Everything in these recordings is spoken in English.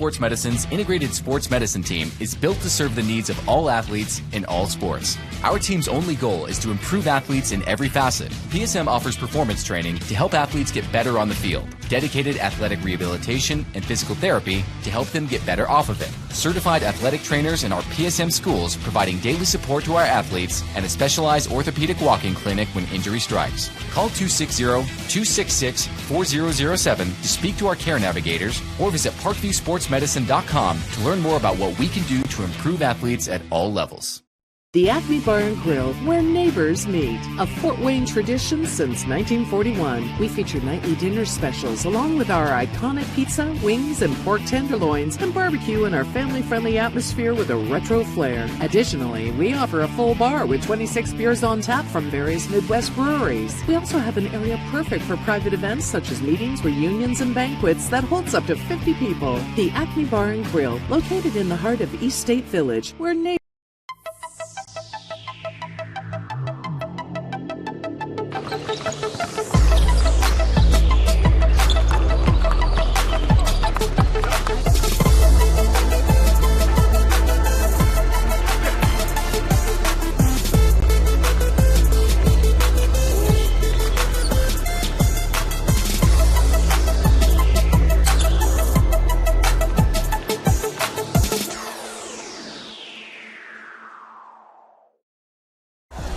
Sports Medicine's integrated sports medicine team is built to serve the needs of all athletes in all sports. Our team's only goal is to improve athletes in every facet. PSM offers performance training to help athletes get better on the field, dedicated athletic rehabilitation and physical therapy to help them get better off of it, certified athletic trainers in our PSM schools providing daily support to our athletes, and a specialized orthopedic walking clinic when injury strikes. Call 260-266-4007 to speak to our care navigators or visit parkviewsportsmedicine.com to learn more about what we can do to improve athletes at all levels. The Acme Bar and Grill, where neighbors meet. A Fort Wayne tradition since 1941. We feature nightly dinner specials along with our iconic pizza, wings, and pork tenderloins, and barbecue in our family-friendly atmosphere with a retro flair. Additionally, we offer a full bar with 26 beers on tap from various Midwest breweries. We also have an area perfect for private events such as meetings, reunions, and banquets that holds up to 50 people. The Acme Bar and Grill, located in the heart of East State Village, where neighbors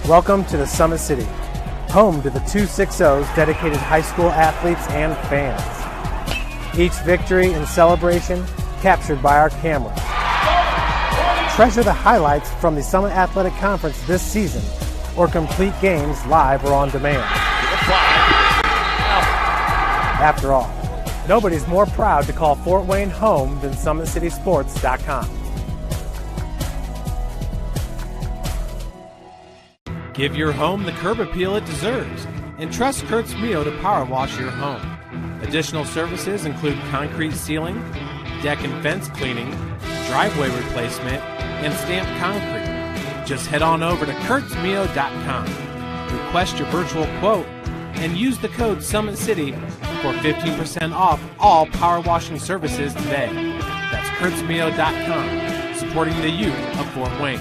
Welcome to the Summit City, home to the 260's dedicated high school athletes and fans. Each victory and celebration captured by our camera. Treasure the highlights from the Summit Athletic Conference this season, or complete games live or on demand. After all, nobody's more proud to call Fort Wayne home than SummitCitySports.com. Give your home the curb appeal it deserves and trust Kurt's Mio to power wash your home. Additional services include concrete sealing, deck and fence cleaning, driveway replacement, and stamped concrete. Just head on over to kurtzmio.com. Request your virtual quote and use the code SummitCity for 15% off all power washing services today. That's kurtzmio.com, supporting the youth of Fort Wayne.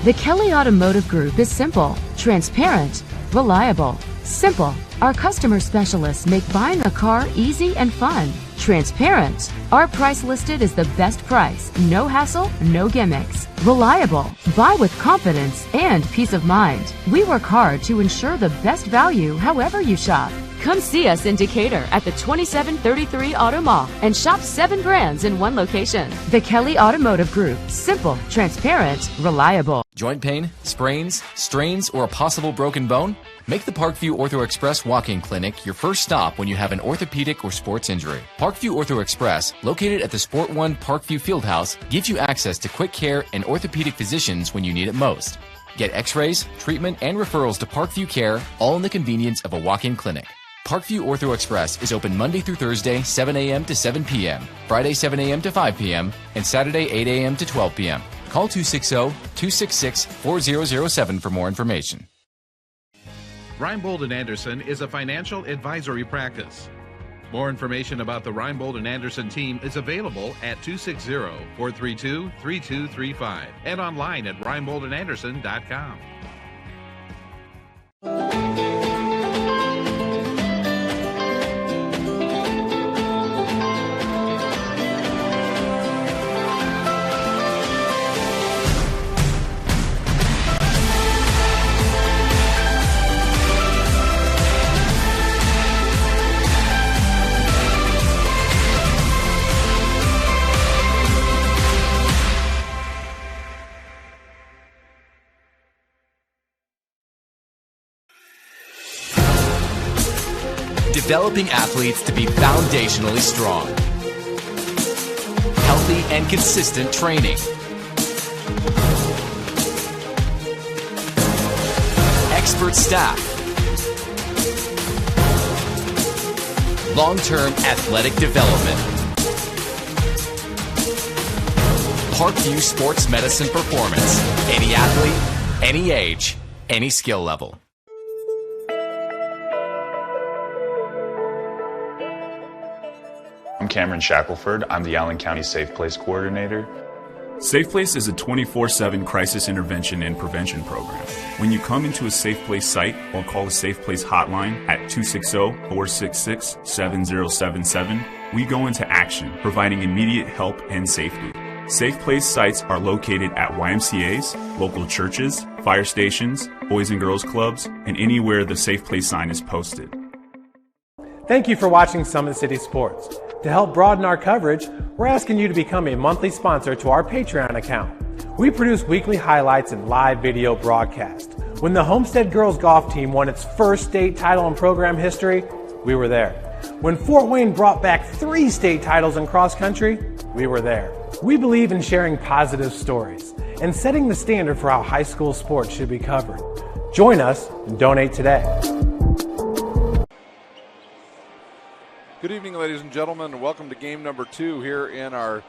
The Kelly Automotive Group is simple, transparent, reliable. Simple. Our customer specialists make buying a car easy and fun. Transparent. Our price listed is the best price. No hassle, no gimmicks. Reliable. Buy with confidence and peace of mind. We work hard to ensure the best value however you shop. Come see us in Decatur at the 2733 Auto Mall and shop 7 brands in one location. The Kelly Automotive Group. Simple, transparent, reliable. Joint pain, sprains, strains, or a possible broken bone? Make the Parkview Ortho Express walk-in clinic your first stop when you have an orthopedic or sports injury. Parkview Ortho Express, located at the Sport One Parkview Fieldhouse, gives you access to quick care and orthopedic physicians when you need it most. Get x-rays, treatment, and referrals to Parkview Care, all in the convenience of a walk-in clinic. Parkview Ortho Express is open Monday through Thursday, 7 a.m. to 7 p.m., Friday, 7 a.m. to 5 p.m., and Saturday, 8 a.m. to 12 p.m. Call 260-266-4007 for more information. Reinbold & Anderson is a financial advisory practice. More information about the Reinbold & Anderson team is available at 260-432-3235 and online at reinboldandanderson.com. Developing athletes to be foundationally strong. Healthy and consistent training. Expert staff. Long-term athletic development. Parkview Sports Medicine Performance. Any athlete, any age, any skill level. I'm Cameron Shackelford. I'm the Allen County Safe Place Coordinator. Safe Place is a 24/7 crisis intervention and prevention program. When you come into a Safe Place site or call the Safe Place hotline at 260-466-7077, we go into action, providing immediate help and safety. Safe Place sites are located at YMCAs, local churches, fire stations, Boys and Girls Clubs, and anywhere the Safe Place sign is posted. Thank you for watching Summit City Sports. To help broaden our coverage, we're asking you to become a monthly sponsor to our Patreon account. We produce weekly highlights and live video broadcasts. When the Homestead Girls Golf Team won its first state title in program history, we were there. When Fort Wayne brought back 3 state titles in cross country, we were there. We believe in sharing positive stories and setting the standard for how high school sports should be covered. Join us and donate today. Good evening, ladies and gentlemen, and welcome to game number 2 here in our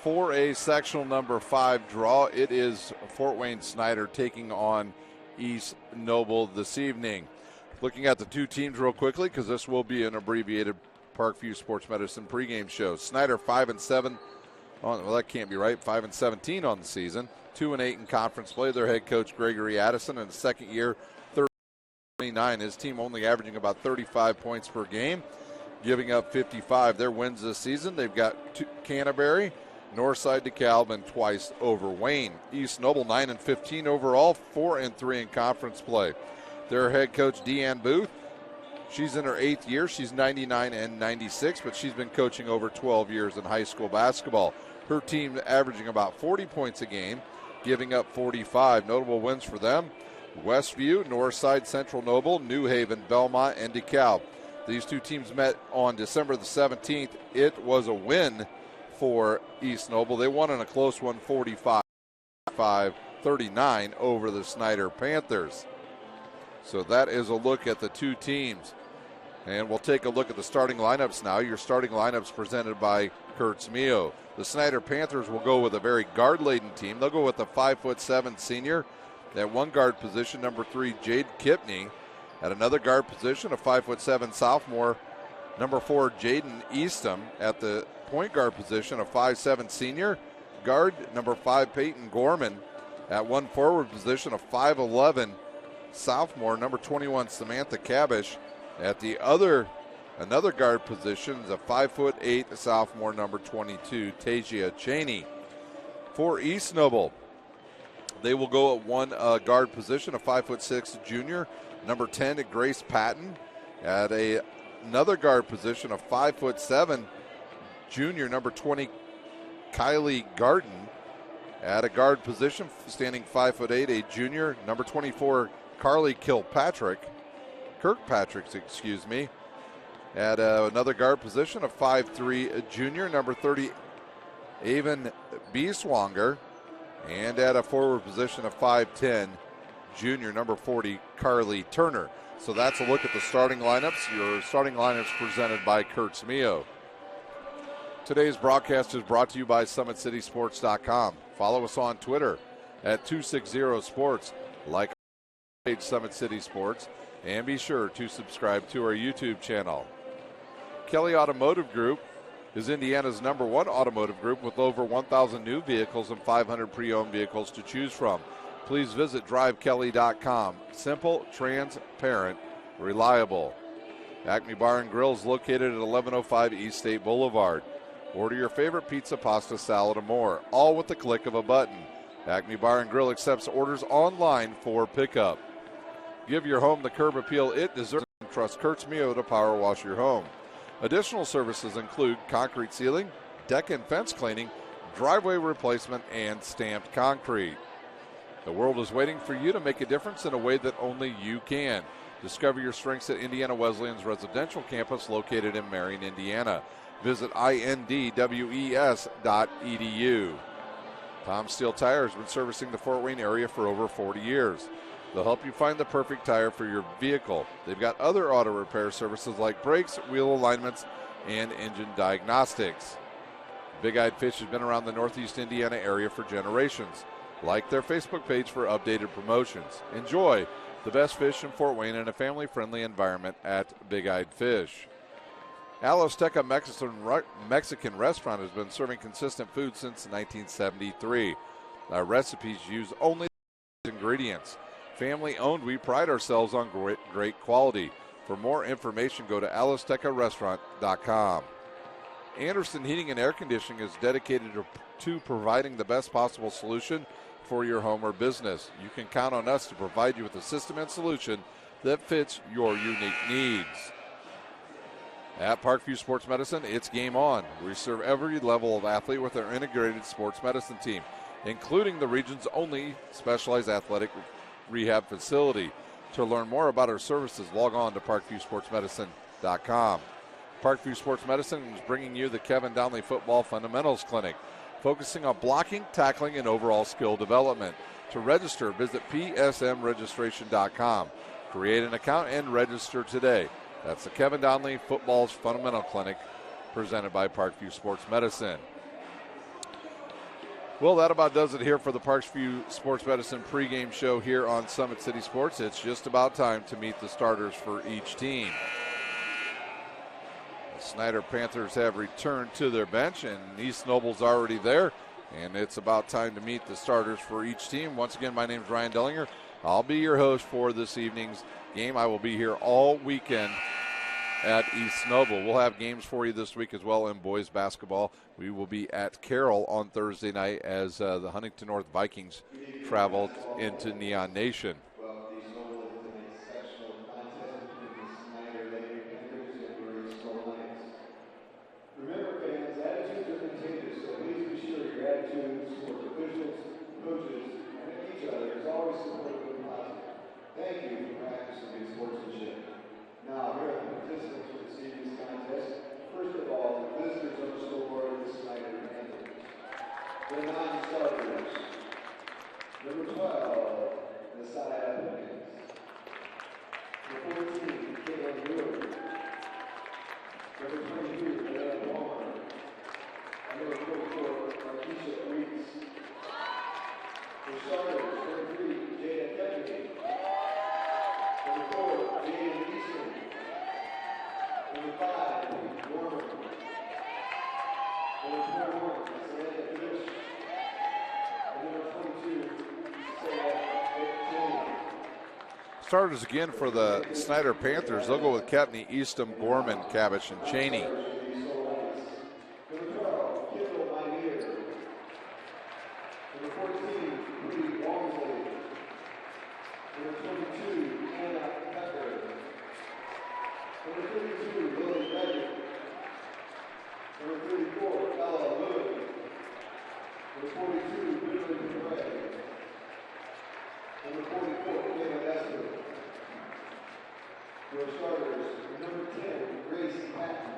4A sectional number 5 draw. It is Fort Wayne Snider taking on East Noble this evening. Looking at the two teams real quickly, because this will be an abbreviated Parkview Sports Medicine pregame show. Snider 5-7 well, that can't be right. 5-17 on the season, 2-8 in conference play. Their head coach Gregory Addison in his second year, 39. His team only averaging about 35 points per game, giving up 55. Their wins this season, they've got Canterbury, Northside, DeKalb, and twice over Wayne. East Noble 9-15 overall, 4-3 in conference play. Their head coach Deanne Booth, she's in her 8th year. She's 99-96, but she's been coaching over 12 years in high school basketball. Her team averaging about 40 points a game, giving up 45. Notable wins for them: Westview, Northside, Central Noble, New Haven, Belmont, and DeKalb. These two teams met on December the 17th. It was a win for East Noble. They won in a close one, 45-39 over the Snider Panthers. So that is a look at the two teams. And we'll take a look at the starting lineups now. Your starting lineups presented by Kurtz Mio. The Snider Panthers will go with a very guard-laden team. They'll go with a 5'7" senior at one guard position, number 3, Jade Kipney. At another guard position, a 5'7" sophomore, number 4, Jaden Eastham. At the point guard position, a 5'7" senior guard, number 5, Peyton Gorman. At one forward position, a 5'11" sophomore, number 21, Samantha Cabish. At the another guard position is a 5'8" sophomore, number 22, Tasia Cheney. For East Noble, they will go at one guard position, a 5'6" junior, number 10, Grace Patton. At another guard position, a 5'7" junior, number 20, Kylie Garden. At a guard position, standing 5'8", a junior, number 24, Carly Kirkpatrick. At another guard position, a 5'3" junior, number 30, Avon Bieswanger. And at a forward position, a 5'10" junior, number 40, Carly Turner. So that's a look at the starting lineups. Your starting lineups presented by Kurtz Mio. Today's broadcast is brought to you by SummitCitySports.com. Follow us on Twitter at 260sports. Like our page, Summit City Sports. And be sure to subscribe to our YouTube channel. Kelly Automotive Group is Indiana's #1 automotive group with over 1,000 new vehicles and 500 pre-owned vehicles to choose from. Please visit drivekelly.com. Simple, transparent, reliable. Acme Bar and Grill is located at 1105 East State Boulevard. Order your favorite pizza, pasta, salad, and more, all with the click of a button. Acme Bar and Grill accepts orders online for pickup. Give your home the curb appeal it deserves, and trust Kurtz Mio to power wash your home. Additional services include concrete sealing, deck and fence cleaning, driveway replacement, and stamped concrete. The world is waiting for you to make a difference in a way that only you can. Discover your strengths at Indiana Wesleyan's residential campus located in Marion, Indiana. Visit indwes.edu. Tom Steel Tire has been servicing the Fort Wayne area for over 40 years. They'll help you find the perfect tire for your vehicle. They've got other auto repair services like brakes, wheel alignments, and engine diagnostics. Big Eyed Fish has been around the Northeast Indiana area for generations. Like their Facebook page for updated promotions. Enjoy the best fish in Fort Wayne in a family-friendly environment at Big Eyed Fish. Azteca Mexican restaurant has been serving consistent food since 1973. Our recipes use only ingredients. Family owned, we pride ourselves on great quality. For more information, go to AztecaRestaurant.com. Anderson Heating and Air Conditioning is dedicated to providing the best possible solution for your home or business. You can count on us to provide you with a system and solution that fits your unique needs. At Parkview Sports Medicine, it's game on. We serve every level of athlete with our integrated sports medicine team, including the region's only specialized athletic rehab facility. To learn more about our services, log on to ParkviewSportsMedicine.com. Parkview Sports Medicine is bringing you the Kevin Donnelly Football Fundamentals Clinic, focusing on blocking, tackling, and overall skill development. To register, visit PSMregistration.com. Create an account and register today. That's the Kevin Donnelly Football's Fundamental Clinic, presented by Parkview Sports Medicine. Well, that about does it here for the Parkview Sports Medicine pregame show here on Summit City Sports. It's just about time to meet the starters for each team. The Snider Panthers have returned to their bench, and East Noble's already there, and it's about time to meet the starters for each team. Once again, my name is Ryan Dellinger. I'll be your host for this evening's game. I will be here all weekend at East Noble. We'll have games for you this week as well in boys basketball. We will be at Carroll on Thursday night as the Huntington North Vikings travel into Neon Nation. Remember, fans, attitudes are contagious, so please be sure your attitudes towards officials, coaches, and each other is always supportive and positive. Thank you for practicing good sportsmanship. Now, here are the participants for this evening's contest. First of all, the visitors on the scoreboard are the Snider Panthers. The 9 starters. Number 12, the side applicants. Number 14, Caitlin Brewer. Number 22, Leanne Warner. And number 44, Markeisha Reese. The starters, number 3, Jada Kennedy. Number 4, Jaden Easton. Number 5, Norman. Number 21, Samantha Fish. And number 22, Sarah Cheney. Starters again for the Snider Panthers. They'll go with Kapney, Eastham, Gorman, Cabbage, and Cheney. Number 12, Kendall Minear. Number 14, Rudy Walmsley. Number 22, Anna Pepper. Number 32, Lily Reddick. Number 34, Ella Wood. Number 42, Whitley Dupre. Number 44, Kayla Esther. Your starters, number 10, Grace Patton.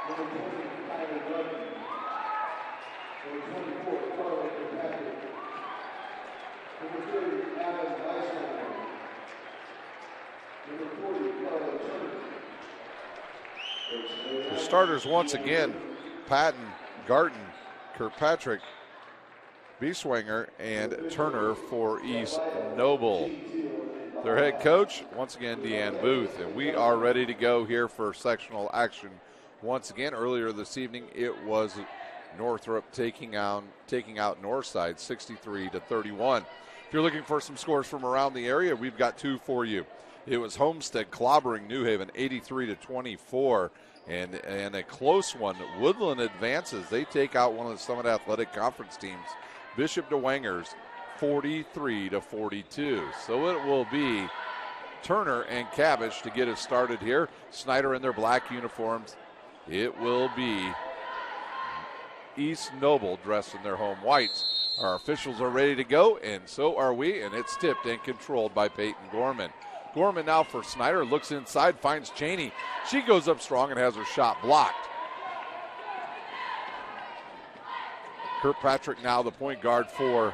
Number 20, Kylie Ludden. Number 24, Carly Kirkpatrick. Number 30, Adam Weissleiner. Number 40, Carla Turner. The starters once again, Patton, Garton, Kirkpatrick, Bieswanger, and Turner for East Noble. Their head coach, once again, Deanne Booth. And we are ready to go here for sectional action. Once again, earlier this evening, it was Northrop taking out Northside 63-31. If you're looking for some scores from around the area, we've got two for you. It was Homestead clobbering New Haven 83-24. And a close one, Woodland advances. They take out one of the Summit Athletic Conference teams, Bishop DeWangers, 43-42. So it will be Turner and Cabbage to get us started here. Snider in their black uniforms. It will be East Noble dressed in their home whites. Our officials are ready to go, and so are we, and it's tipped and controlled by Peyton Gorman. Gorman now for Snider, looks inside, finds Cheney. She goes up strong and has her shot blocked. Kirkpatrick now the point guard for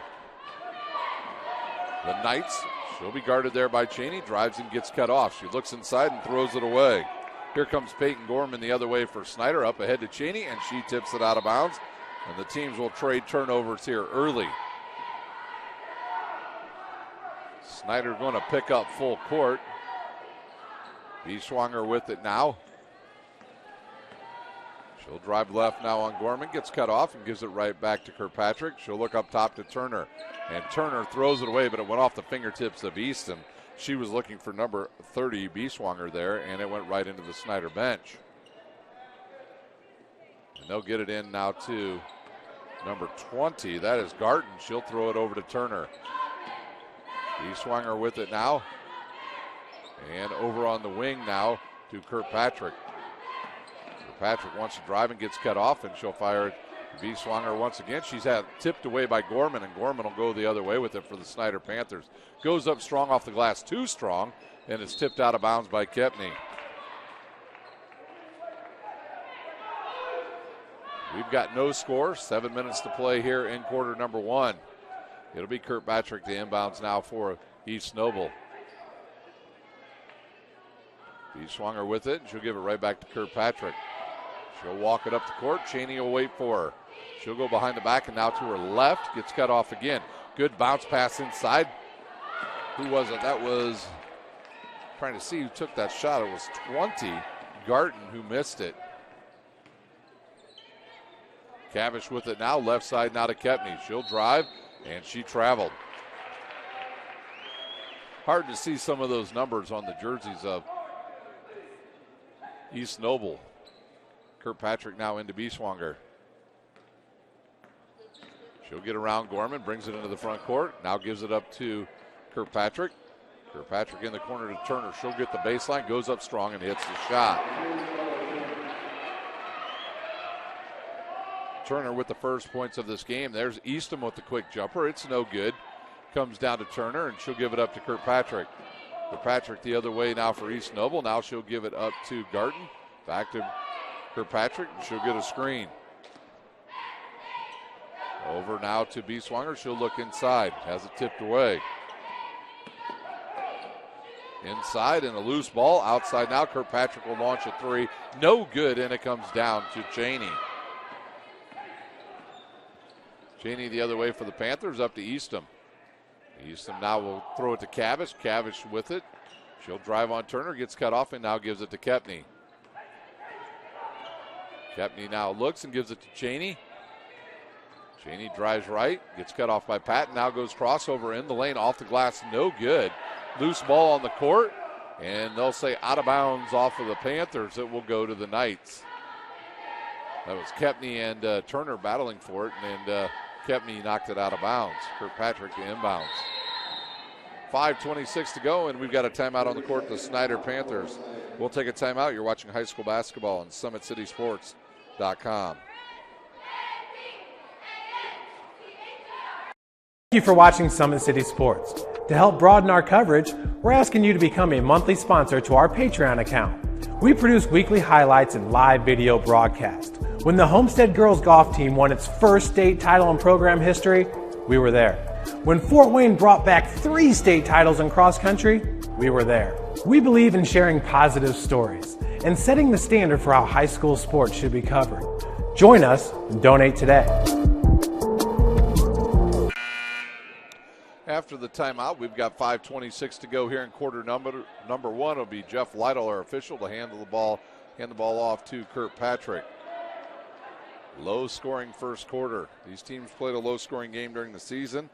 the Knights. She'll be guarded there by Cheney, drives and gets cut off. She looks inside and throws it away. Here comes Peyton Gorman the other way for Snider, up ahead to Cheney, and she tips it out of bounds. And the teams will trade turnovers here early. Snider going to pick up full court. Bieswanger with it now. She'll drive left now on Gorman, gets cut off and gives it right back to Kirkpatrick. She'll look up top to Turner, and Turner throws it away, but it went off the fingertips of Easton. She was looking for number 30, Bieswanger there, and it went right into the Snider bench. And they'll get it in now to number 20. That is Garten. She'll throw it over to Turner. Bieswanger with it now. And over on the wing now to Kirkpatrick. Kirkpatrick wants to drive and gets cut off, and she'll fire it to Bieswanger once again. She's had tipped away by Gorman, and Gorman will go the other way with it for the Snider Panthers. Goes up strong off the glass, too strong, and it's tipped out of bounds by Kepney. We've got no score, 7 minutes to play here in quarter number one. It'll be Kirkpatrick to inbounds now for East Noble. Bieswanger with it, and she'll give it right back to Kirkpatrick. She'll walk it up the court. Cheney will wait for her. She'll go behind the back and now to her left. Gets cut off again. Good bounce pass inside. Who was it? That was, trying to see who took that shot. It was 20, Garten, who missed it. Cavish with it now. Left side now to Kepney. She'll drive, and she traveled. Hard to see some of those numbers on the jerseys of East Noble. Kirkpatrick now into Bieswanger. She'll get around Gorman, brings it into the front court. Now gives it up to Kirkpatrick. Kirkpatrick in the corner to Turner. She'll get the baseline, goes up strong, and hits the shot. Turner with the first points of this game. There's Easton with the quick jumper. It's no good. Comes down to Turner, and she'll give it up to Kirkpatrick. Kirkpatrick the other way now for East Noble. Now she'll give it up to Garten. Back to Kirkpatrick, and she'll get a screen. Over now to Bieswanger. She'll look inside. Has it tipped away. Inside and a loose ball. Outside now. Kirkpatrick will launch a three. No good, and it comes down to Cheney. Cheney the other way for the Panthers, up to Eastham. Eastham now will throw it to Cavish. Cavish with it. She'll drive on Turner, gets cut off, and now gives it to Kepney. Kepney now looks and gives it to Cheney. Cheney drives right, gets cut off by Patton, now goes crossover in the lane, off the glass, no good. Loose ball on the court, and they'll say out of bounds off of the Panthers. It will go to the Knights. That was Kepney and Turner battling for it, and Kepney knocked it out of bounds. Kirkpatrick to inbounds. 5:26 to go, and we've got a timeout on the court. The Snider Panthers. We'll take a timeout. You're watching high school basketball on SummitCitySports.com. Thank you for watching Summit City Sports. To help broaden our coverage, we're asking you to become a monthly sponsor to our Patreon account. We produce weekly highlights and live video broadcasts. When the Homestead girls golf team won its first state title in program history, we were there. When Fort Wayne brought back 3 state titles in cross country, we were there. We believe in sharing positive stories and setting the standard for how high school sports should be covered. Join us and donate today. After the timeout, we've got 5:26 to go here in quarter number one. It'll be Jeff Lytle, our official, to hand the ball off to Kirkpatrick. Low-scoring first quarter. These teams played a low-scoring game during the season.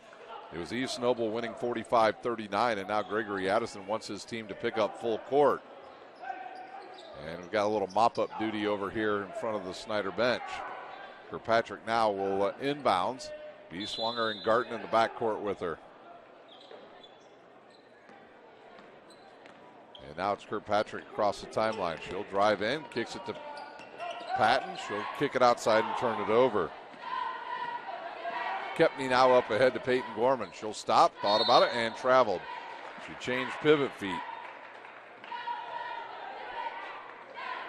It was East Noble winning 45-39, and now Gregory Addison wants his team to pick up full court. And we've got a little mop-up duty over here in front of the Snider bench. Kirkpatrick now will inbounds. Bieswanger and Garten in the backcourt with her. And now it's Kirkpatrick across the timeline. She'll drive in, kicks it to Patton. She'll kick it outside and turn it over. Kepney now up ahead to Peyton Gorman. She'll stop, thought about it, and traveled. She changed pivot feet.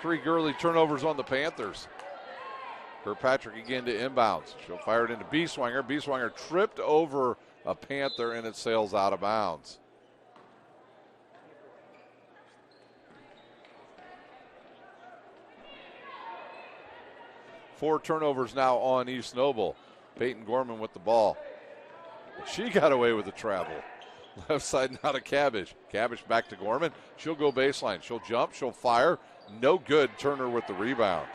3 girly turnovers on the Panthers. Kirkpatrick again to inbounds. She'll fire it into Bieswanger. Bieswanger tripped over a Panther, and it sails out of bounds. Four turnovers now on East Noble. Peyton Gorman with the ball. She got away with the travel. Left side now to Cabbage. Cabbage back to Gorman. She'll go baseline. She'll jump. She'll fire. No good. Turner with the rebound.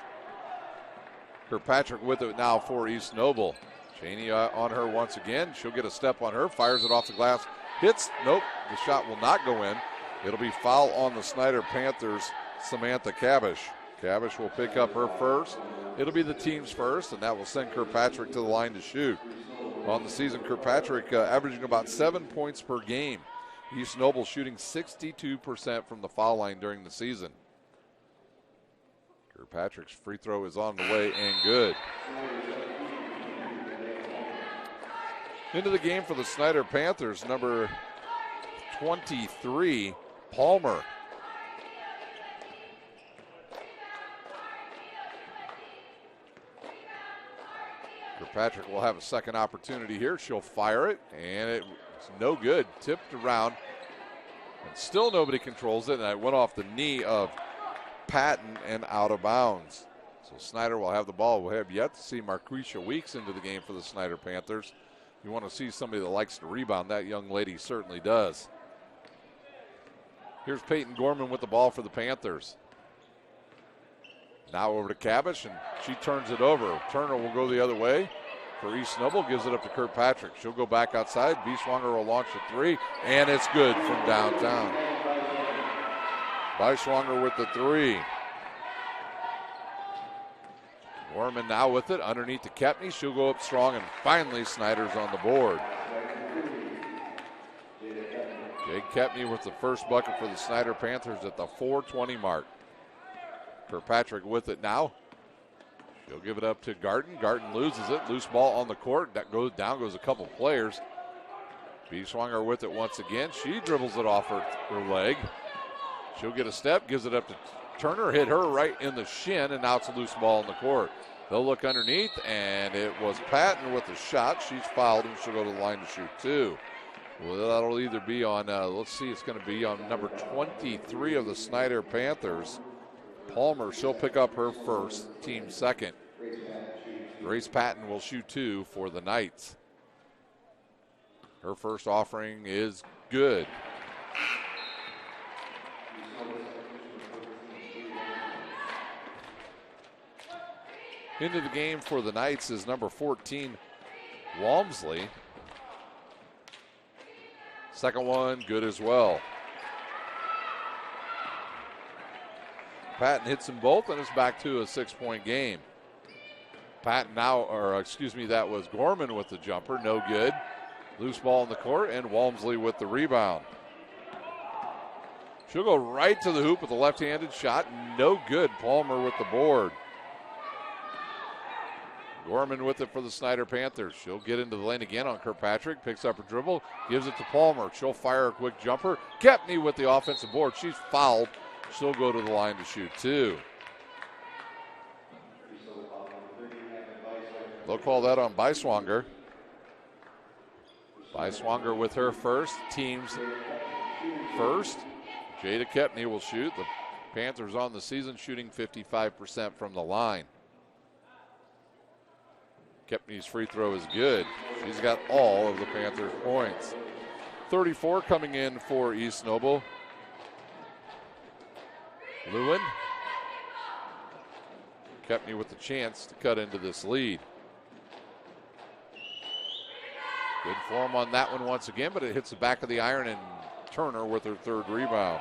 Kirkpatrick with it now for East Noble. Cheney on her once again. She'll get a step on her. Fires it off the glass. Hits. Nope. The shot will not go in. It'll be foul on the Snider Panthers. Samantha Cabbage. Cabbage will pick up her first. It'll be the team's first, and that will send Kirkpatrick to the line to shoot. On the season, Kirkpatrick averaging about 7 points per game. East Noble shooting 62% from the foul line during the season. Kirkpatrick's free throw is on the way and good. Into the game for the Snider Panthers, number 23, Palmer. Kirkpatrick will have a second opportunity here. She'll fire it, and it's no good. Tipped around, and still nobody controls it, and it went off the knee of Patton and out of bounds. So Snider will have the ball. We'll have yet to see Marquisha Weeks into the game for the Snider Panthers. You want to see somebody that likes to rebound. That young lady certainly does. Here's Peyton Gorman with the ball for the Panthers. Now over to Cabbage, and she turns it over. Turner will go the other way for East Noble, gives it up to Kirkpatrick. She'll go back outside. Beiswanger will launch a three, and it's good from downtown. Beiswanger with the three. Gorman now with it underneath to Kepney. She'll go up strong, and finally Snider's on the board. Jake Kepney with the first bucket for the Snider Panthers at the 4:20 mark. Kirkpatrick with it now. She'll give it up to Garten. Garten loses it. Loose ball on the court. That goes down, goes a couple players. Beiswanger with it once again. She dribbles it off her leg. She'll get a step, gives it up to Turner. Hit her right in the shin, and now it's a loose ball on the court. They'll look underneath, and it was Patton with the shot. She's fouled, and she'll go to the line to shoot two. Well, that'll either be on, let's see, it's going to be on number 23 of the Snider Panthers. Palmer, she'll pick up her first, team second. Grace Patton will shoot two for the Knights. Her first offering is good. Into the game for the Knights is number 14, Walmsley. Second one, good as well. Patton hits them both, and it's back to a 6-point game. Patton now, that was Gorman with the jumper, no good. Loose ball in the court, and Walmsley with the rebound. She'll go right to the hoop with a left-handed shot, no good. Palmer with the board. Gorman with it for the Snider Panthers. She'll get into the lane again on Kirkpatrick, picks up her dribble, gives it to Palmer. She'll fire a quick jumper. Kepney with the offensive board. She's fouled. She'll go to the line to shoot two. They'll call that on Beiswanger. Beiswanger with her first, team's first. Jada Kepney will shoot. The Panthers on the season shooting 55% from the line. Kepney's free throw is good. She's got all of the Panthers' points. 34 coming in for East Noble. Lewin. Kepney with the chance to cut into this lead. Good form on that one once again, but it hits the back of the iron, and Turner with her third rebound.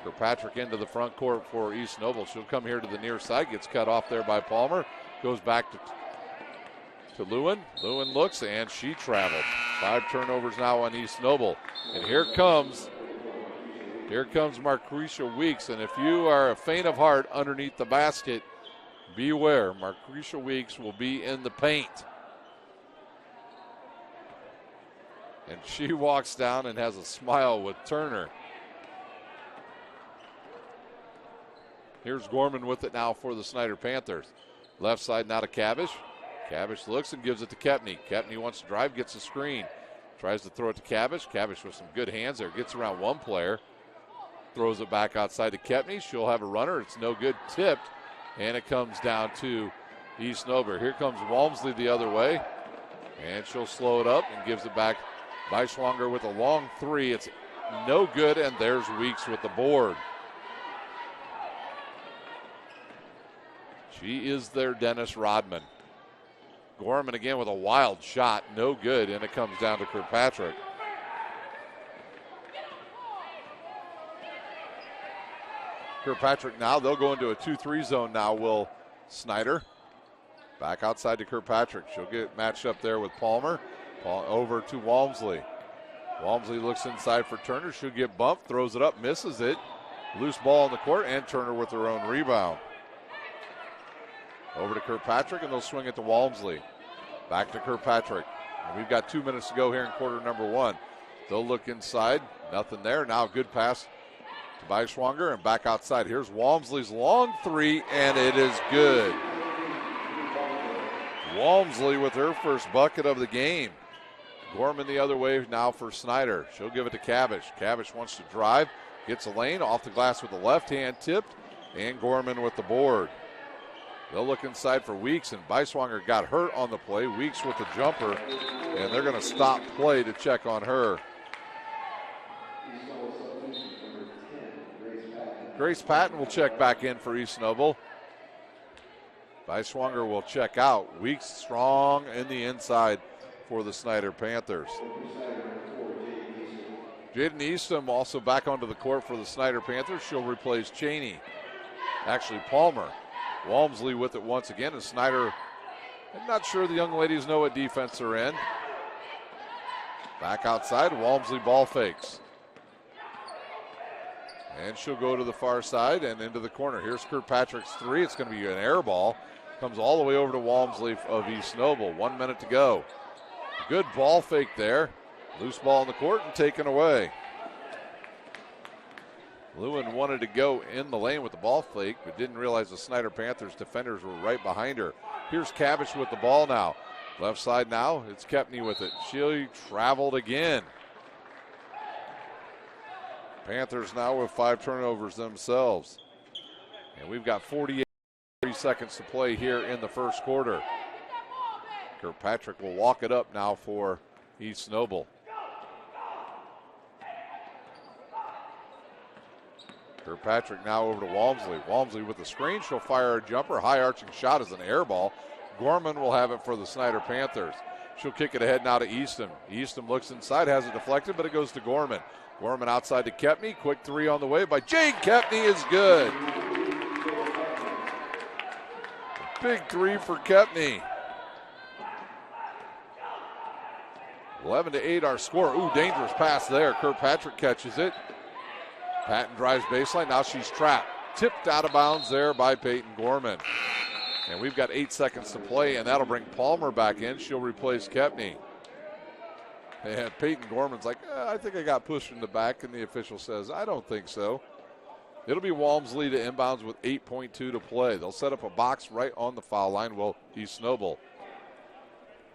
Kirkpatrick into the front court for East Noble. She'll come here to the near side, gets cut off there by Palmer. Goes back to Lewin. Lewin looks, and she traveled. 5 turnovers now on East Noble. And here comes Marquisha Weeks. And if you are a faint of heart underneath the basket, beware. Marquisha Weeks will be in the paint. And she walks down and has a smile with Turner. Here's Gorman with it now for the Snider Panthers. Left side now to Cabbage. Cabbage looks and gives it to Kepney. Kepney wants to drive, gets a screen. Tries to throw it to Cabbage. Cabbage with some good hands there. Gets around one player. Throws it back outside to Kepney. She'll have a runner. It's no good. Tipped. And it comes down to East Noble. Here comes Walmsley the other way. And she'll slow it up and gives it back Beiswanger with a long three. It's no good, and there's Weeks with the board. She is their Dennis Rodman. Gorman again with a wild shot. No good, and it comes down to Kirkpatrick. Kirkpatrick now, they'll go into a 2-3 zone now, will Snider. Back outside to Kirkpatrick. She'll get matched up there with Palmer. Over to Walmsley. Walmsley looks inside for Turner. She'll get bumped, throws it up, misses it. Loose ball on the court, and Turner with her own rebound. Over to Kirkpatrick, and they'll swing it to Walmsley. Back to Kirkpatrick. And we've got 2 minutes to go here in quarter number one. They'll look inside. Nothing there. Now a good pass to Beiswanger, and back outside. Here's Walmsley's long three, and it is good. Walmsley with her first bucket of the game. Gorman the other way now for Snider. She'll give it to Cavish. Cavish wants to drive. Gets a lane off the glass with the left hand tipped, and Gorman with the board. They'll look inside for Weeks, and Beiswanger got hurt on the play. Weeks with the jumper, and they're going to stop play to check on her. Grace Patton will check back in for East Noble. Beiswanger will check out. Weeks strong in the inside for the Snider Panthers. Jaden Eastham also back onto the court for the Snider Panthers. She'll replace Cheney. Actually, Palmer. Walmsley with it once again, and Snider, I'm not sure the young ladies know what defense they're in. Back outside, Walmsley ball fakes. And she'll go to the far side and into the corner. Here's Kirkpatrick's three. It's going to be an air ball. Comes all the way over to Walmsley of East Noble. 1 minute to go. Good ball fake there. Loose ball in the court and taken away. Lewin wanted to go in the lane with the ball fake, but didn't realize the Snider Panthers defenders were right behind her. Here's Cavish with the ball now. Left side now, it's Kepney with it. She traveled again. Panthers now with 5 turnovers themselves. And we've got 48 seconds to play here in the first quarter. Kirkpatrick will walk it up now for East Noble. Kirkpatrick now over to Walmsley. Walmsley with the screen. She'll fire a jumper. High arching shot is an air ball. Gorman will have it for the Snider Panthers. She'll kick it ahead now to Eastham. Eastham looks inside, has it deflected, but it goes to Gorman. Gorman outside to Kepney. Quick three on the way by Jade Kepney is good. Big three for Kepney. 11-8 our score. Ooh, dangerous pass there. Kirkpatrick catches it. Patton drives baseline. Now she's trapped. Tipped out of bounds there by Peyton Gorman. And we've got 8 seconds to play, and that'll bring Palmer back in. She'll replace Kepney. And Peyton Gorman's like, I think I got pushed in the back, and the official says, I don't think so. It'll be Walmsley to inbounds with 8.2 to play. They'll set up a box right on the foul line. Well, East Noble.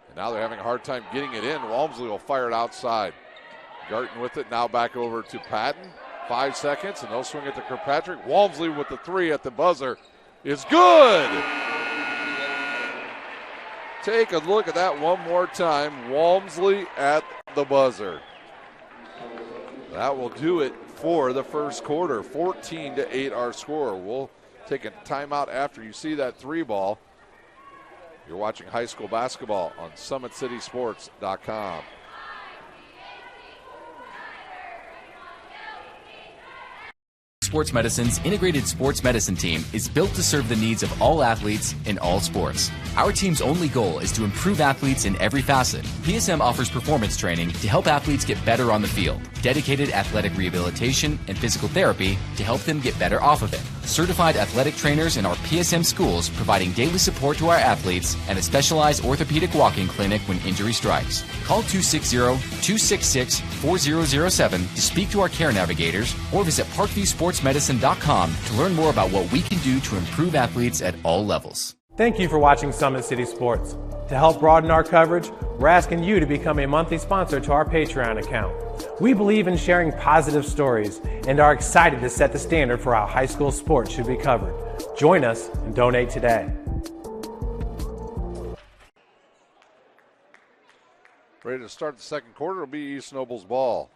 And now they're having a hard time getting it in. Walmsley will fire it outside. Garton with it. Now back over to Patton. 5 seconds, and they'll swing it to Kirkpatrick. Walmsley with the three at the buzzer is good. Take a look at that one more time. Walmsley at the buzzer. That will do it for the first quarter. 14-8 our score. We'll take a timeout after you see that three ball. You're watching high school basketball on SummitCitySports.com. Sports Medicine's integrated sports medicine team is built to serve the needs of all athletes in all sports. Our team's only goal is to improve athletes in every facet. PSM offers performance training to help athletes get better on the field, dedicated athletic rehabilitation and physical therapy to help them get better off of it, certified athletic trainers in our PSM schools providing daily support to our athletes, and a specialized orthopedic walking clinic when injury strikes. Call 260-266-4007 to speak to our care navigators or visit ParkviewSportsMedicine.com to learn more about what we can do to improve athletes at all levels. Thank you for watching Summit City Sports. To help broaden our coverage, we're asking you to become a monthly sponsor to our Patreon account. We believe in sharing positive stories and are excited to set the standard for how high school sports should be covered. Join us and donate today. Ready to start the second quarter. It'll be East Noble's ball.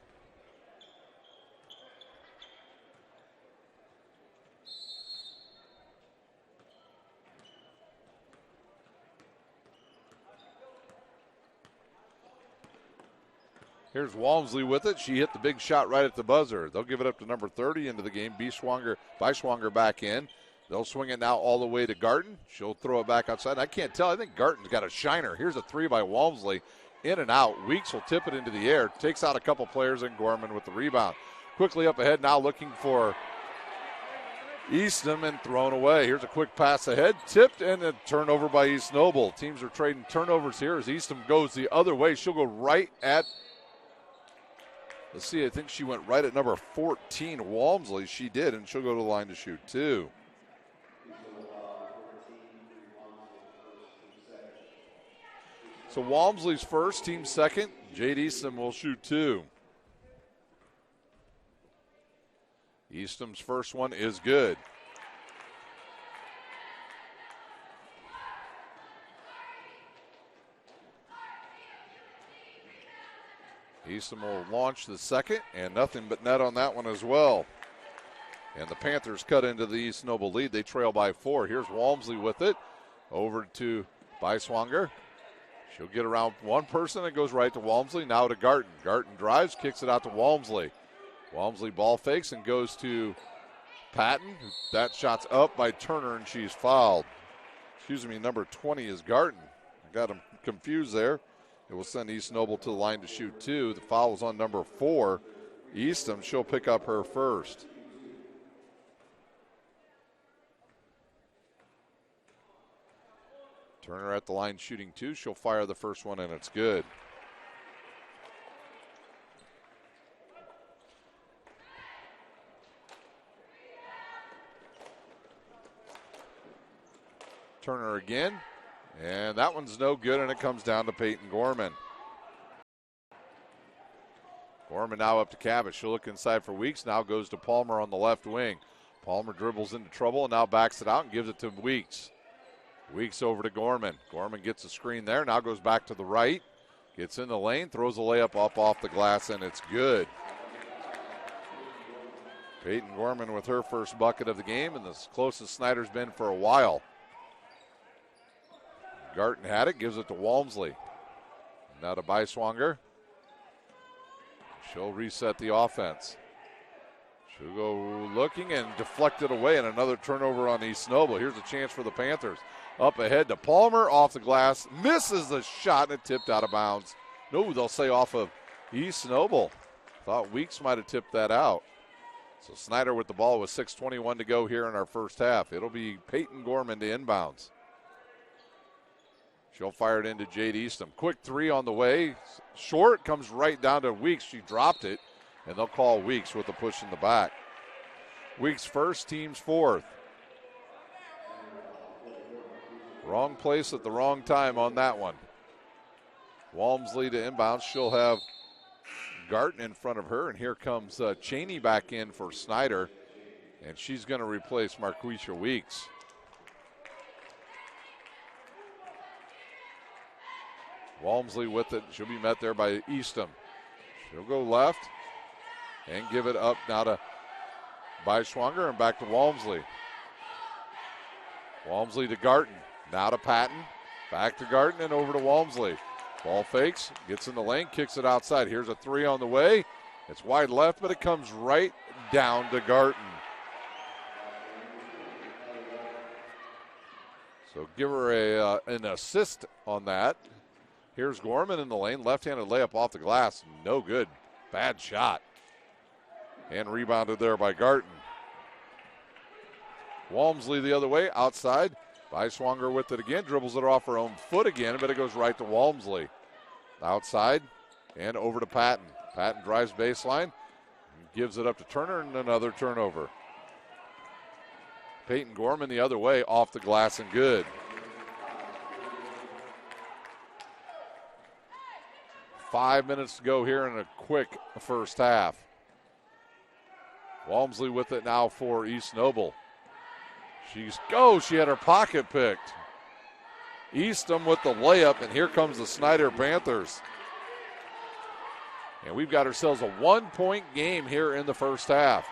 Here's Walmsley with it. She hit the big shot right at the buzzer. They'll give it up to number 30 into the game. Beiswanger back in. They'll swing it now all the way to Garten. She'll throw it back outside. I can't tell. I think Garten's got a shiner. Here's a three by Walmsley. In and out. Weeks will tip it into the air. Takes out a couple players, and Gorman with the rebound. Quickly up ahead now looking for Eastham and thrown away. Here's a quick pass ahead. Tipped and a turnover by East Noble. Teams are trading turnovers here as Eastham goes the other way. She'll go right at, let's see, I think she went right at number 14, Walmsley. She did, and she'll go to the line to shoot two. So Walmsley's first, team second. Jade Eastham will shoot two. Eastham's first one is good. Eastham will launch the second, and nothing but net on that one as well. And the Panthers cut into the East Noble lead. They trail by 4. Here's Walmsley with it. Over to Beiswanger. She'll get around one person and goes right to Walmsley. Now to Garten. Garten drives, kicks it out to Walmsley. Walmsley ball fakes and goes to Patton. That shot's up by Turner, and she's fouled. Excuse me, number 20 is Garten. I got him confused there. It will send East Noble to the line to shoot two. The foul is on number 4, Eastham. She'll pick up her first. Turner at the line shooting two. She'll fire the first one, and it's good. Turner again. And that one's no good, and it comes down to Peyton Gorman. Gorman now up to Cabot. She'll look inside for Weeks. Now goes to Palmer on the left wing. Palmer dribbles into trouble and now backs it out and gives it to Weeks. Weeks over to Gorman. Gorman gets a screen there. Now goes back to the right. Gets in the lane, throws a layup up off the glass, and it's good. Peyton Gorman with her first bucket of the game, and the closest Snider's been for a while. Garten had it, gives it to Walmsley. Now to Beiswanger. She'll reset the offense. She'll go looking and deflect it away, and another turnover on East Noble. Here's a chance for the Panthers. Up ahead to Palmer, off the glass, misses the shot, and it tipped out of bounds. No, they'll say off of East Noble. Thought Weeks might have tipped that out. So Snider with the ball with 6:21 to go here in our first half. It'll be Peyton Gorman to inbounds. She'll fire it into Jade Eastham. Quick three on the way. Short, comes right down to Weeks. She dropped it, and they'll call Weeks with a push in the back. Weeks first, team's fourth. Wrong place at the wrong time on that one. Walmsley to inbounds. She'll have Garten in front of her, and here comes Cheney back in for Snider, and she's going to replace Marquisha Weeks. Walmsley with it. She'll be met there by Eastham. She'll go left and give it up now to Beiswanger and back to Walmsley. Walmsley to Garten. Now to Patton. Back to Garten and over to Walmsley. Ball fakes, gets in the lane, kicks it outside. Here's a three on the way. It's wide left, but it comes right down to Garten. So give her an assist on that. Here's Gorman in the lane. Left-handed layup off the glass. No good. Bad shot. And rebounded there by Garten. Walmsley the other way, outside. Beiswanger with it again. Dribbles it off her own foot again, but it goes right to Walmsley. Outside and over to Patton. Patton drives baseline. Gives it up to Turner, and another turnover. Peyton Gorman the other way, off the glass and good. Five minutes to go here in a quick first half. Walmsley with it now for East Noble. She had her pocket picked. Eastham with the layup, and here comes the Snider Panthers. And we've got ourselves a 1-point game here in the first half.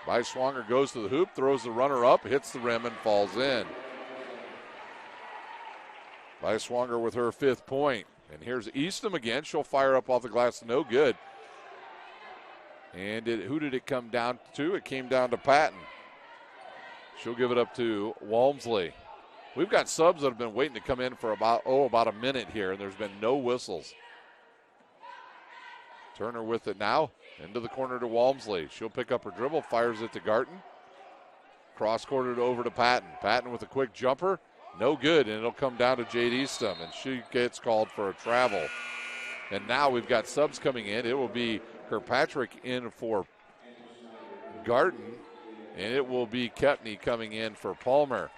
Beiswanger goes to the hoop, throws the runner up, hits the rim, and falls in. Beiswanger with her 5th point. And here's Eastham again. She'll fire up off the glass. No good. And who did it come down to? It came down to Patton. She'll give it up to Walmsley. We've got subs that have been waiting to come in for about a minute here, and there's been no whistles. Turner with it now. Into the corner to Walmsley. She'll pick up her dribble, fires it to Garten. Cross-courted over to Patton. Patton with a quick jumper. No good, and it'll come down to Jade Eastham, and she gets called for a travel. And now we've got subs coming in. It will be Kirkpatrick in for Garten, and it will be Kepney coming in for Palmer.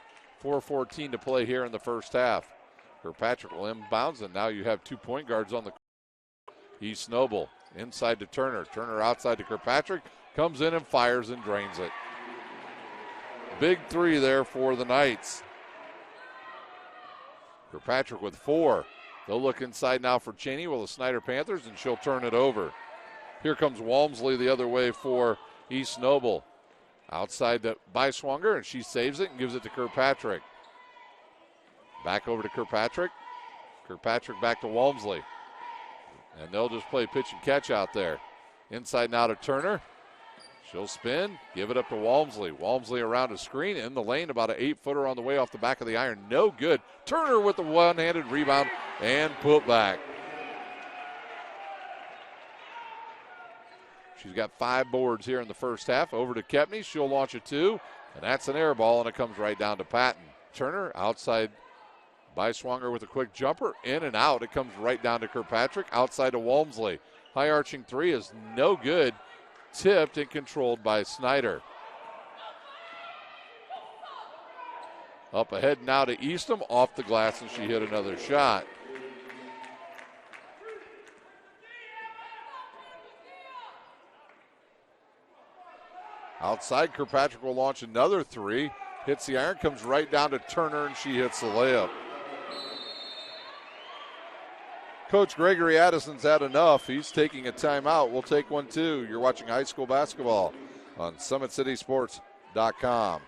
4:14 to play here in the first half. Kirkpatrick will inbounds, and now you have 2 point guards on the court. East Noble inside to Turner. Turner outside to Kirkpatrick. Comes in and fires and drains it. Big 3 there for the Knights. Kirkpatrick with 4. They'll look inside now for Cheney with the Snider Panthers, and she'll turn it over. Here comes Walmsley the other way for East Noble. Outside to Beiswanger, and she saves it and gives it to Kirkpatrick. Back over to Kirkpatrick. Kirkpatrick back to Walmsley. And they'll just play pitch and catch out there. Inside now to Turner. She'll spin, give it up to Walmsley. Walmsley around a screen in the lane, about an 8-footer on the way off the back of the iron. No good. Turner with the one-handed rebound and put back. She's got 5 boards here in the first half. Over to Kepney. She'll launch a 2, and that's an air ball, and it comes right down to Patton. Turner outside. Beiswanger with a quick jumper. In and out. It comes right down to Kirkpatrick. Outside to Walmsley. High arching 3 is no good. Tipped and controlled by Snider. Up ahead now to Eastham. Off the glass, and she hit another shot. Outside, Kirkpatrick will launch another 3. Hits the iron, comes right down to Turner, and she hits the layup. Coach Gregory Addison's had enough. He's taking a timeout. We'll take one too. You're watching high school basketball on SummitCitySports.com.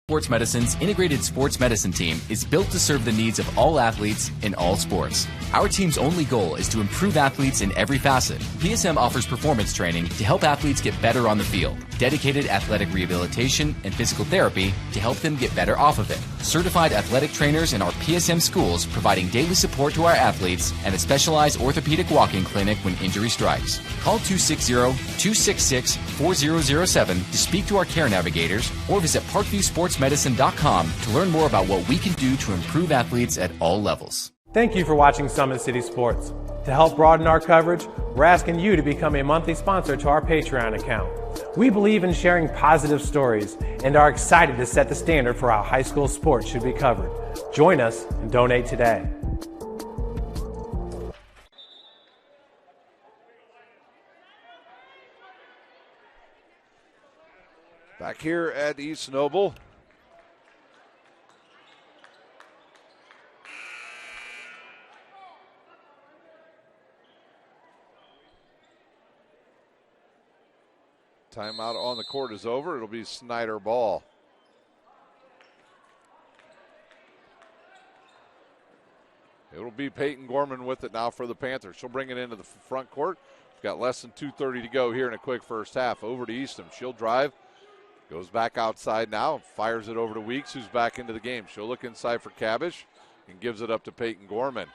Sports Medicine's integrated sports medicine team is built to serve the needs of all athletes in all sports. Our team's only goal is to improve athletes in every facet. PSM offers performance training to help athletes get better on the field, dedicated athletic rehabilitation and physical therapy to help them get better off of it, certified athletic trainers in our PSM schools providing daily support to our athletes, and a specialized orthopedic walk-in clinic when injury strikes. Call 260-266-4007 to speak to our care navigators or visit ParkviewSportsMedicine.com to learn more about what we can do to improve athletes at all levels. Thank you for watching Summit City Sports. To help broaden our coverage, we're asking you to become a monthly sponsor to our Patreon account. We believe in sharing positive stories and are excited to set the standard for how high school sports should be covered. Join us and donate today. Back here at East Noble. Timeout on the court is over. It'll be Snider ball. It'll be Peyton Gorman with it now for the Panthers. She'll bring it into the front court. We've got less than 2:30 to go here in a quick first half. Over to Eastham. She'll drive. Goes back outside now. Fires it over to Weeks, who's back into the game. She'll look inside for Cabbage and gives it up to Peyton Gorman.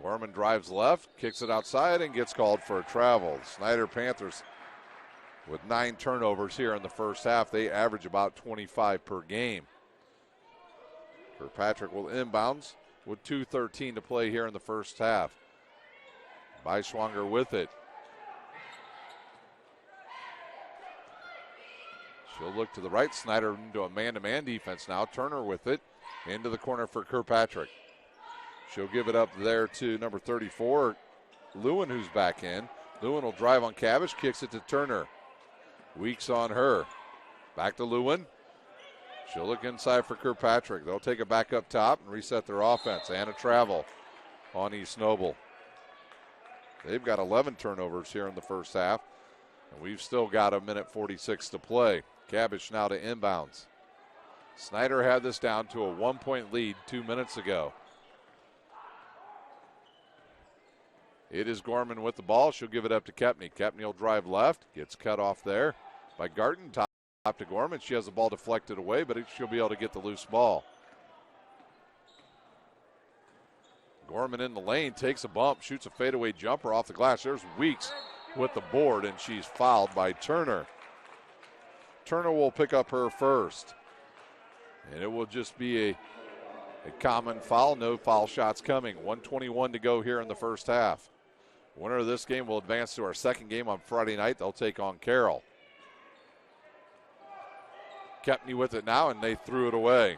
Gorman drives left, kicks it outside, and gets called for a travel. Snider Panthers with 9 turnovers here in the first half. They average about 25 per game. Kirkpatrick will inbounds with 2:13 to play here in the first half. Beiswanger with it. She'll look to the right. Snider into a man-to-man defense now. Turner with it. Into the corner for Kirkpatrick. She'll give it up there to number 34, Lewin, who's back in. Lewin will drive on Cabbage, kicks it to Turner. Weeks on her. Back to Lewin. She'll look inside for Kirkpatrick. They'll take it back up top and reset their offense. And a travel on East Noble. They've got 11 turnovers here in the first half. And we've still got a minute 46 to play. Cabbage now to inbounds. Snider had this down to a 1-point lead 2 minutes ago. It is Gorman with the ball. She'll give it up to Kepney. Kepney will drive left. Gets cut off there by Garten. Top to Gorman. She has the ball deflected away, but she'll be able to get the loose ball. Gorman in the lane, takes a bump, shoots a fadeaway jumper off the glass. There's Weeks with the board, and she's fouled by Turner. Turner will pick up her first. And it will just be a common foul. No foul shots coming. 1:21 to go here in the first half. Winner of this game will advance to our second game on Friday night. They'll take on Carroll. Kepney with it now, and they threw it away.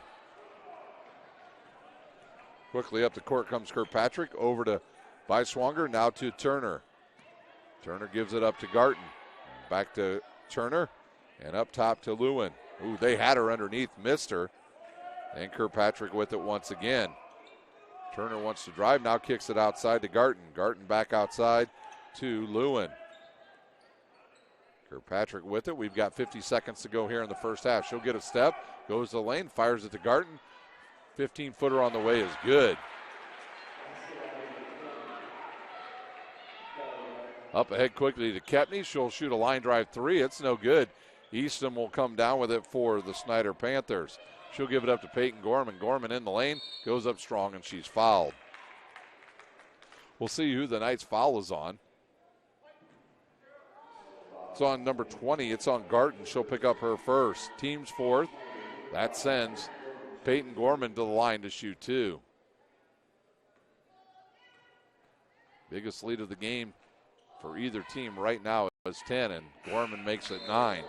Quickly up the court comes Kirkpatrick. Over to Beiswanger, now to Turner. Turner gives it up to Garten. Back to Turner, and up top to Lewin. Ooh, they had her underneath, missed her. And Kirkpatrick with it once again. Turner wants to drive, now kicks it outside to Garten. Garten back outside to Lewin. Kirkpatrick with it. We've got 50 seconds to go here in the first half. She'll get a step, goes to the lane, fires it to Garten. 15-footer on the way is good. Up ahead quickly to Kepney. She'll shoot a line drive three. It's no good. Easton will come down with it for the Snider Panthers. She'll give it up to Peyton Gorman. Gorman in the lane, goes up strong, and she's fouled. We'll see who the Knights' foul is on. It's on number 20. It's on Garten. She'll pick up her first. Team's fourth. That sends Peyton Gorman to the line to shoot two. Biggest lead of the game for either team right now is 10, and Gorman makes it 9.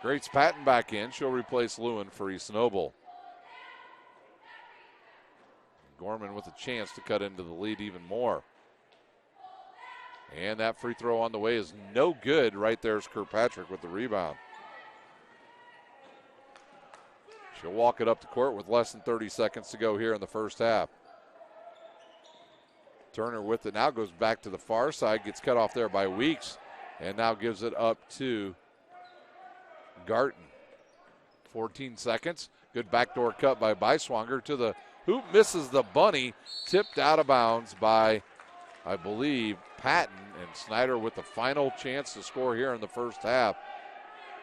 Grace Patton back in. She'll replace Lewin for East Noble. Gorman with a chance to cut into the lead even more. And that free throw on the way is no good. Right there's Kirkpatrick with the rebound. She'll walk it up the court with less than 30 seconds to go here in the first half. Turner with it now, goes back to the far side, gets cut off there by Weeks, and now gives it up to Garten. 14 seconds. Good backdoor cut by Beiswanger to the hoop, misses the bunny, tipped out of bounds by, I believe, Patton, and Snider with the final chance to score here in the first half.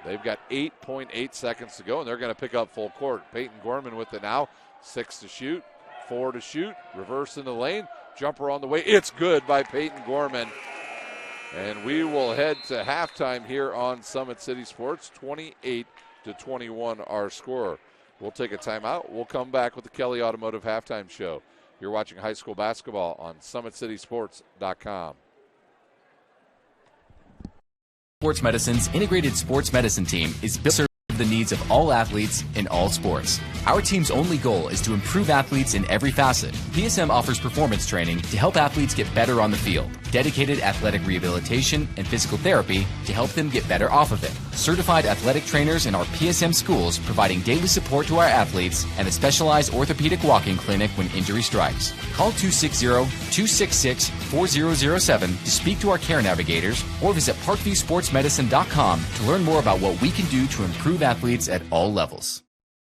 They've got 8.8 seconds to go, and they're going to pick up full court. Peyton Gorman with it now. 6 to shoot, 4 to shoot, reverse in the lane, jumper on the way. It's good by Peyton Gorman. And we will head to halftime here on Summit City Sports. 28-21 our score. We'll take a timeout. We'll come back with the Kelly Automotive Halftime Show. You're watching high school basketball on SummitCitySports.com. Sports Medicine's integrated sports medicine team is built to serve the needs of all athletes in all sports. Our team's only goal is to improve athletes in every facet. PSM offers performance training to help athletes get better on the field, dedicated athletic rehabilitation and physical therapy to help them get better off of it, certified athletic trainers in our PSM schools providing daily support to our athletes, and a specialized orthopedic walking clinic when injury strikes. Call 260-266-4007 to speak to our care navigators or visit parkviewsportsmedicine.com to learn more about what we can do to improve athletes at all levels.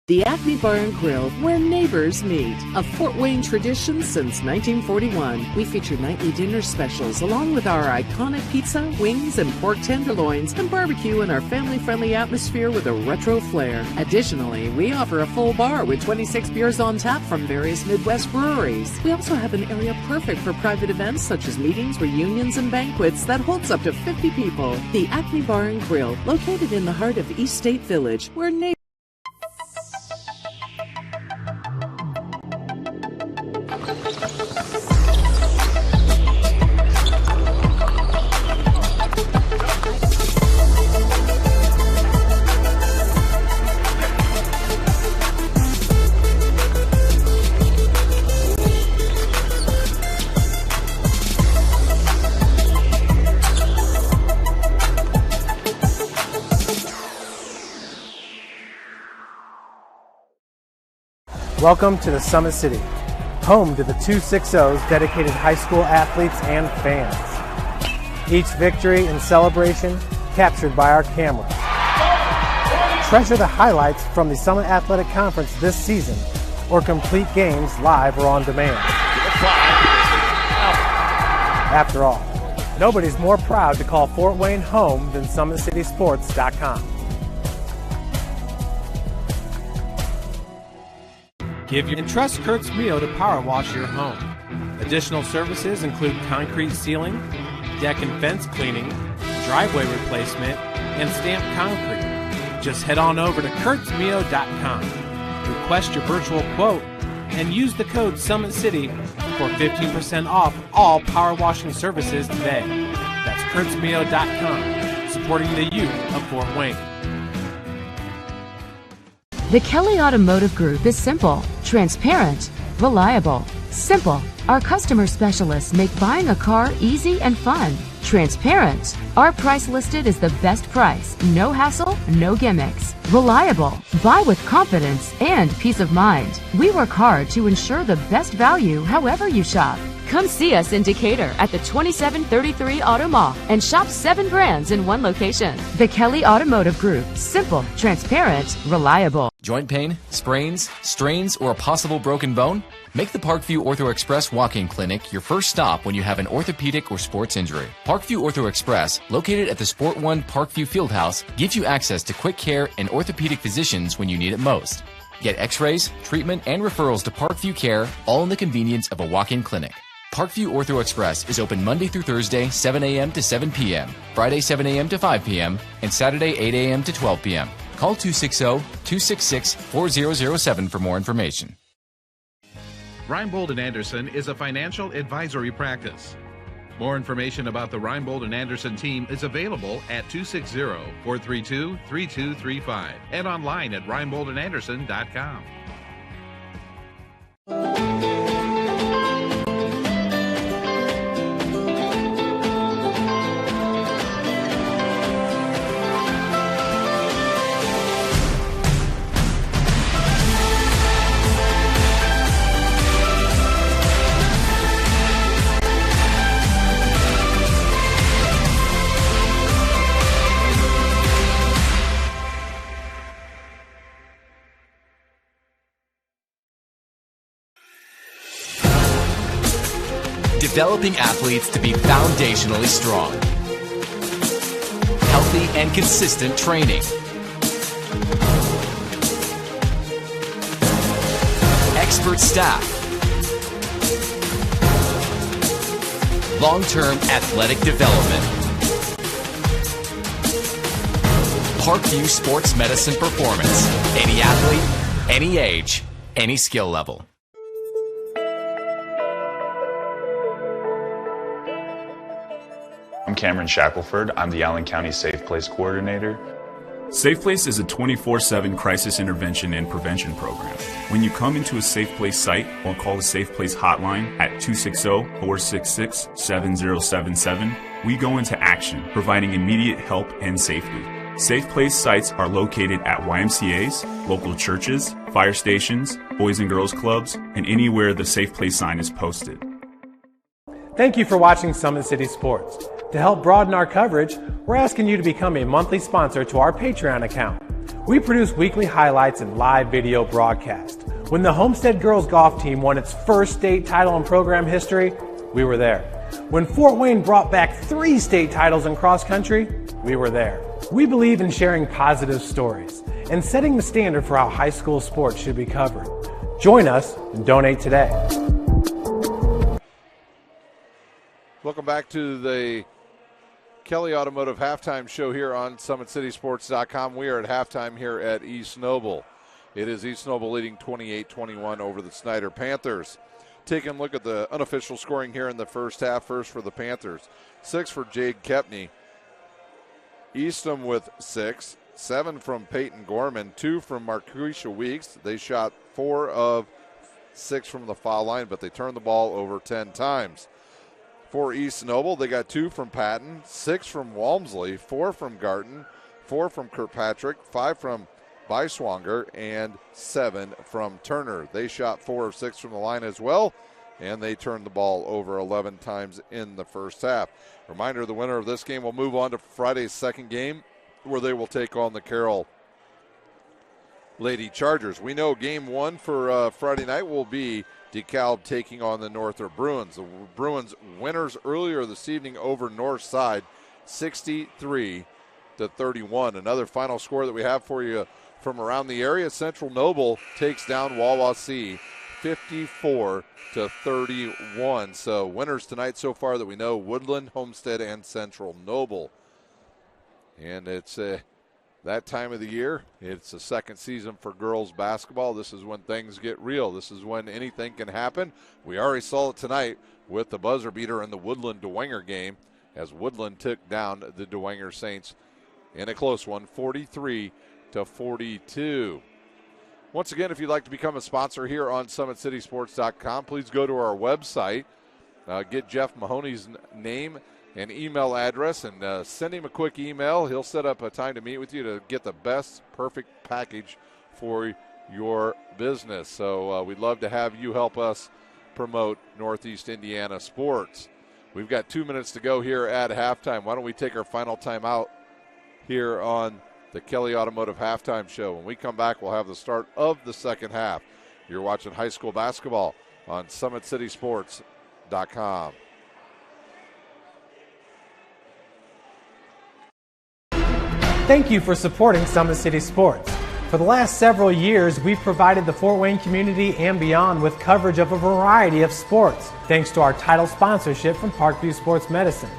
The Acme Bar and Grill, where neighbors meet. A Fort Wayne tradition since 1941. We feature nightly dinner specials along with our iconic pizza, wings, and pork tenderloins, and barbecue in our family-friendly atmosphere with a retro flair. Additionally, we offer a full bar with 26 beers on tap from various Midwest breweries. We also have an area perfect for private events such as meetings, reunions, and banquets that holds up to 50 people. The Acme Bar and Grill, located in the heart of East State Village, where neighbors Welcome to the Summit City, home to the 260s dedicated high school athletes and fans. Each victory and celebration captured by our camera. Treasure the highlights from the Summit Athletic Conference this season, or complete games live or on demand. After all, nobody's more proud to call Fort Wayne home than SummitCitySports.com. And trust Kurt's Mio to power wash your home. Additional services include concrete ceiling, deck and fence cleaning, driveway replacement, and stamped concrete. Just head on over to kurtzmio.com. Request your virtual quote and use the code SummitCity for 15% off all power washing services today. That's kurtzmio.com, supporting the youth of Fort Wayne. The Kelly Automotive Group is simple, transparent, reliable. Simple. Our customer specialists make buying a car easy and fun. Transparent. Our price listed is the best price. No hassle, no gimmicks. Reliable. Buy with confidence and peace of mind. We work hard to ensure the best value however you shop. Come see us in Decatur at the 2733 Auto Mall and shop 7 brands in one location. The Kelly Automotive Group. Simple, transparent, reliable. Joint pain, sprains, strains, or a possible broken bone? Make the Parkview Ortho Express Walk-In Clinic your first stop when you have an orthopedic or sports injury. Parkview Ortho Express, located at the Sport One Parkview Fieldhouse, gives you access to quick care and orthopedic physicians when you need it most. Get x-rays, treatment, and referrals to Parkview Care, all in the convenience of a walk-in clinic. Parkview Ortho Express is open Monday through Thursday, 7 a.m. to 7 p.m., Friday, 7 a.m. to 5 p.m., and Saturday, 8 a.m. to 12 p.m. Call 260-266-4007 for more information. Reinbold and Anderson is a financial advisory practice. More information about the Reinbold and Anderson team is available at 260-432-3235 and online at reinboldandanderson.com. Developing athletes to be foundationally strong. Healthy and consistent training. Expert staff. Long-term athletic development. Parkview Sports Medicine Performance. Any athlete, any age, any skill level. I'm Cameron Shackelford. I'm the Allen County Safe Place Coordinator. Safe Place is a 24/7 crisis intervention and prevention program. When you come into a Safe Place site or call the Safe Place hotline at 260-466-7077, we go into action, providing immediate help and safety. Safe Place sites are located at YMCAs, local churches, fire stations, Boys and Girls Clubs, and anywhere the Safe Place sign is posted. Thank you for watching Summit City Sports. To help broaden our coverage, we're asking you to become a monthly sponsor to our Patreon account. We produce weekly highlights and live video broadcast. When the Homestead Girls Golf Team won its first state title in program history, we were there. When Fort Wayne brought back 3 state titles in cross country, we were there. We believe in sharing positive stories and setting the standard for how high school sports should be covered. Join us and donate today. Welcome back to the Kelly Automotive Halftime Show here on SummitCitySports.com. We are at halftime here at East Noble. It is East Noble leading 28-21 over the Snider Panthers. Taking a look at the unofficial scoring here in the first half. First for the Panthers, 6 for Jade Kepney. Eastham with 6, 7 from Peyton Gorman, 2 from Marquisha Weeks. They shot 4 of 6 from the foul line, but they turned the ball over 10 times. For East Noble, they got 2 from Patton, 6 from Walmsley, 4 from Garton, 4 from Kirkpatrick, 5 from Beiswanger and 7 from Turner. They shot 4 of 6 from the line as well, and they turned the ball over 11 times in the first half. Reminder, the winner of this game will move on to Friday's second game, where they will take on the Carroll Lady Chargers. We know game 1 for Friday night will be DeKalb taking on the Northrop Bruins. The Bruins winners earlier this evening over Northside, 63-31. Another final score that we have for you from around the area: Central Noble takes down Wawasee 54-31. So winners tonight so far that we know: Woodland, Homestead, and Central Noble. And it's that time of the year. It's the second season for girls basketball. This is when things get real. This is when anything can happen. We already saw it tonight with the buzzer beater in the Woodland-Dwenger game, as Woodland took down the Dwenger Saints in a close one, 43-42. Once again, if you'd like to become a sponsor here on SummitCitySports.com, please go to our website, get Jeff Mahoney's name and email address, and send him a quick email. He'll set up a time to meet with you to get the best perfect package for your business. So we'd love to have you help us promote Northeast Indiana sports. We've got 2 minutes to go here at halftime. Why don't we take our final time out here on the Kelly Automotive Halftime Show. When we come back, we'll have the start of the second half. You're watching high school basketball on SummitCitySports.com. Thank you for supporting Summit City Sports. For the last several years, we've provided the Fort Wayne community and beyond with coverage of a variety of sports, thanks to our title sponsorship from Parkview Sports Medicine.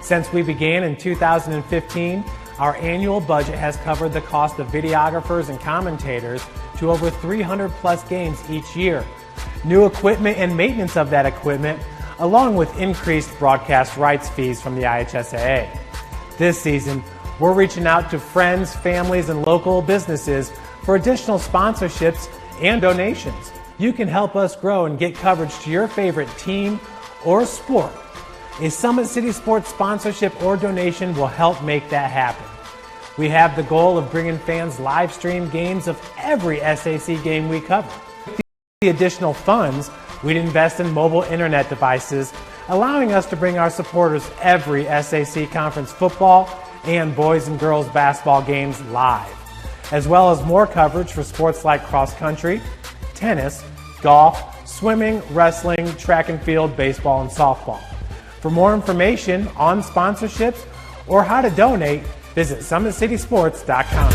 Since we began in 2015, our annual budget has covered the cost of videographers and commentators to over 300 plus games each year. New equipment and maintenance of that equipment, along with increased broadcast rights fees from the IHSAA. This season, we're reaching out to friends, families, and local businesses for additional sponsorships and donations. You can help us grow and get coverage to your favorite team or sport. A Summit City Sports sponsorship or donation will help make that happen. We have the goal of bringing fans live stream games of every SAC game we cover. With the additional funds, we'd invest in mobile internet devices, allowing us to bring our supporters every SAC conference football and boys and girls basketball games live, as well as more coverage for sports like cross country, tennis, golf, swimming, wrestling, track and field, baseball, and softball. For more information on sponsorships or how to donate, visit SummitCitySports.com.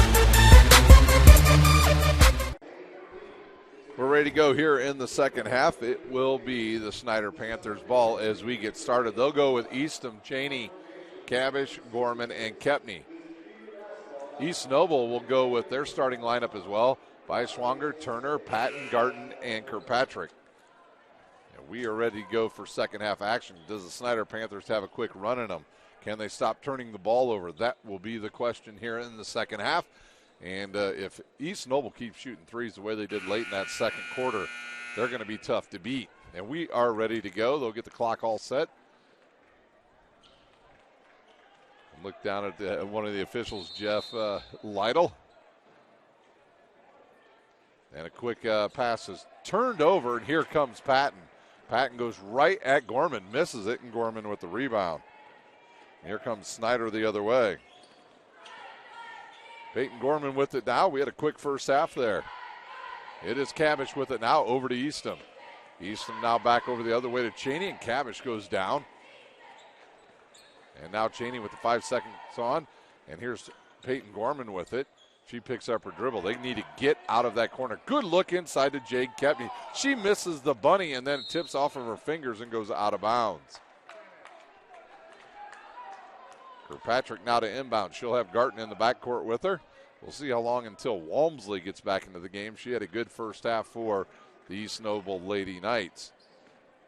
We're ready to go here in the second half. It will be the Snider Panthers ball as we get started. They'll go with Eastham, Cheney, Cavish, Gorman, and Kepney. East Noble will go with their starting lineup as well: Beiswanger, Turner, Patton, Garton, and Kirkpatrick. And we are ready to go for second half action. Does the Snider Panthers have a quick run in them? Can they stop turning the ball over? That will be the question here in the second half. And if East Noble keeps shooting threes the way they did late in that second quarter, they're going to be tough to beat. And we are ready to go. They'll get the clock all set. Look down at one of the officials, Jeff Lytle. And a quick pass is turned over, and here comes Patton. Patton goes right at Gorman, misses it, and Gorman with the rebound. And here comes Snider the other way. Peyton Gorman with it now. We had a quick first half there. It is Cavish with it now, over to Eastham. Eastham now back over the other way to Cheney, and Cavish goes down. And now Cheney with the 5 seconds on. And here's Peyton Gorman with it. She picks up her dribble. They need to get out of that corner. Good look inside to Jade Kepney. She misses the bunny and then tips off of her fingers and goes out of bounds. Kirkpatrick now to inbound. She'll have Garton in the backcourt with her. We'll see how long until Walmsley gets back into the game. She had a good first half for the East Noble Lady Knights.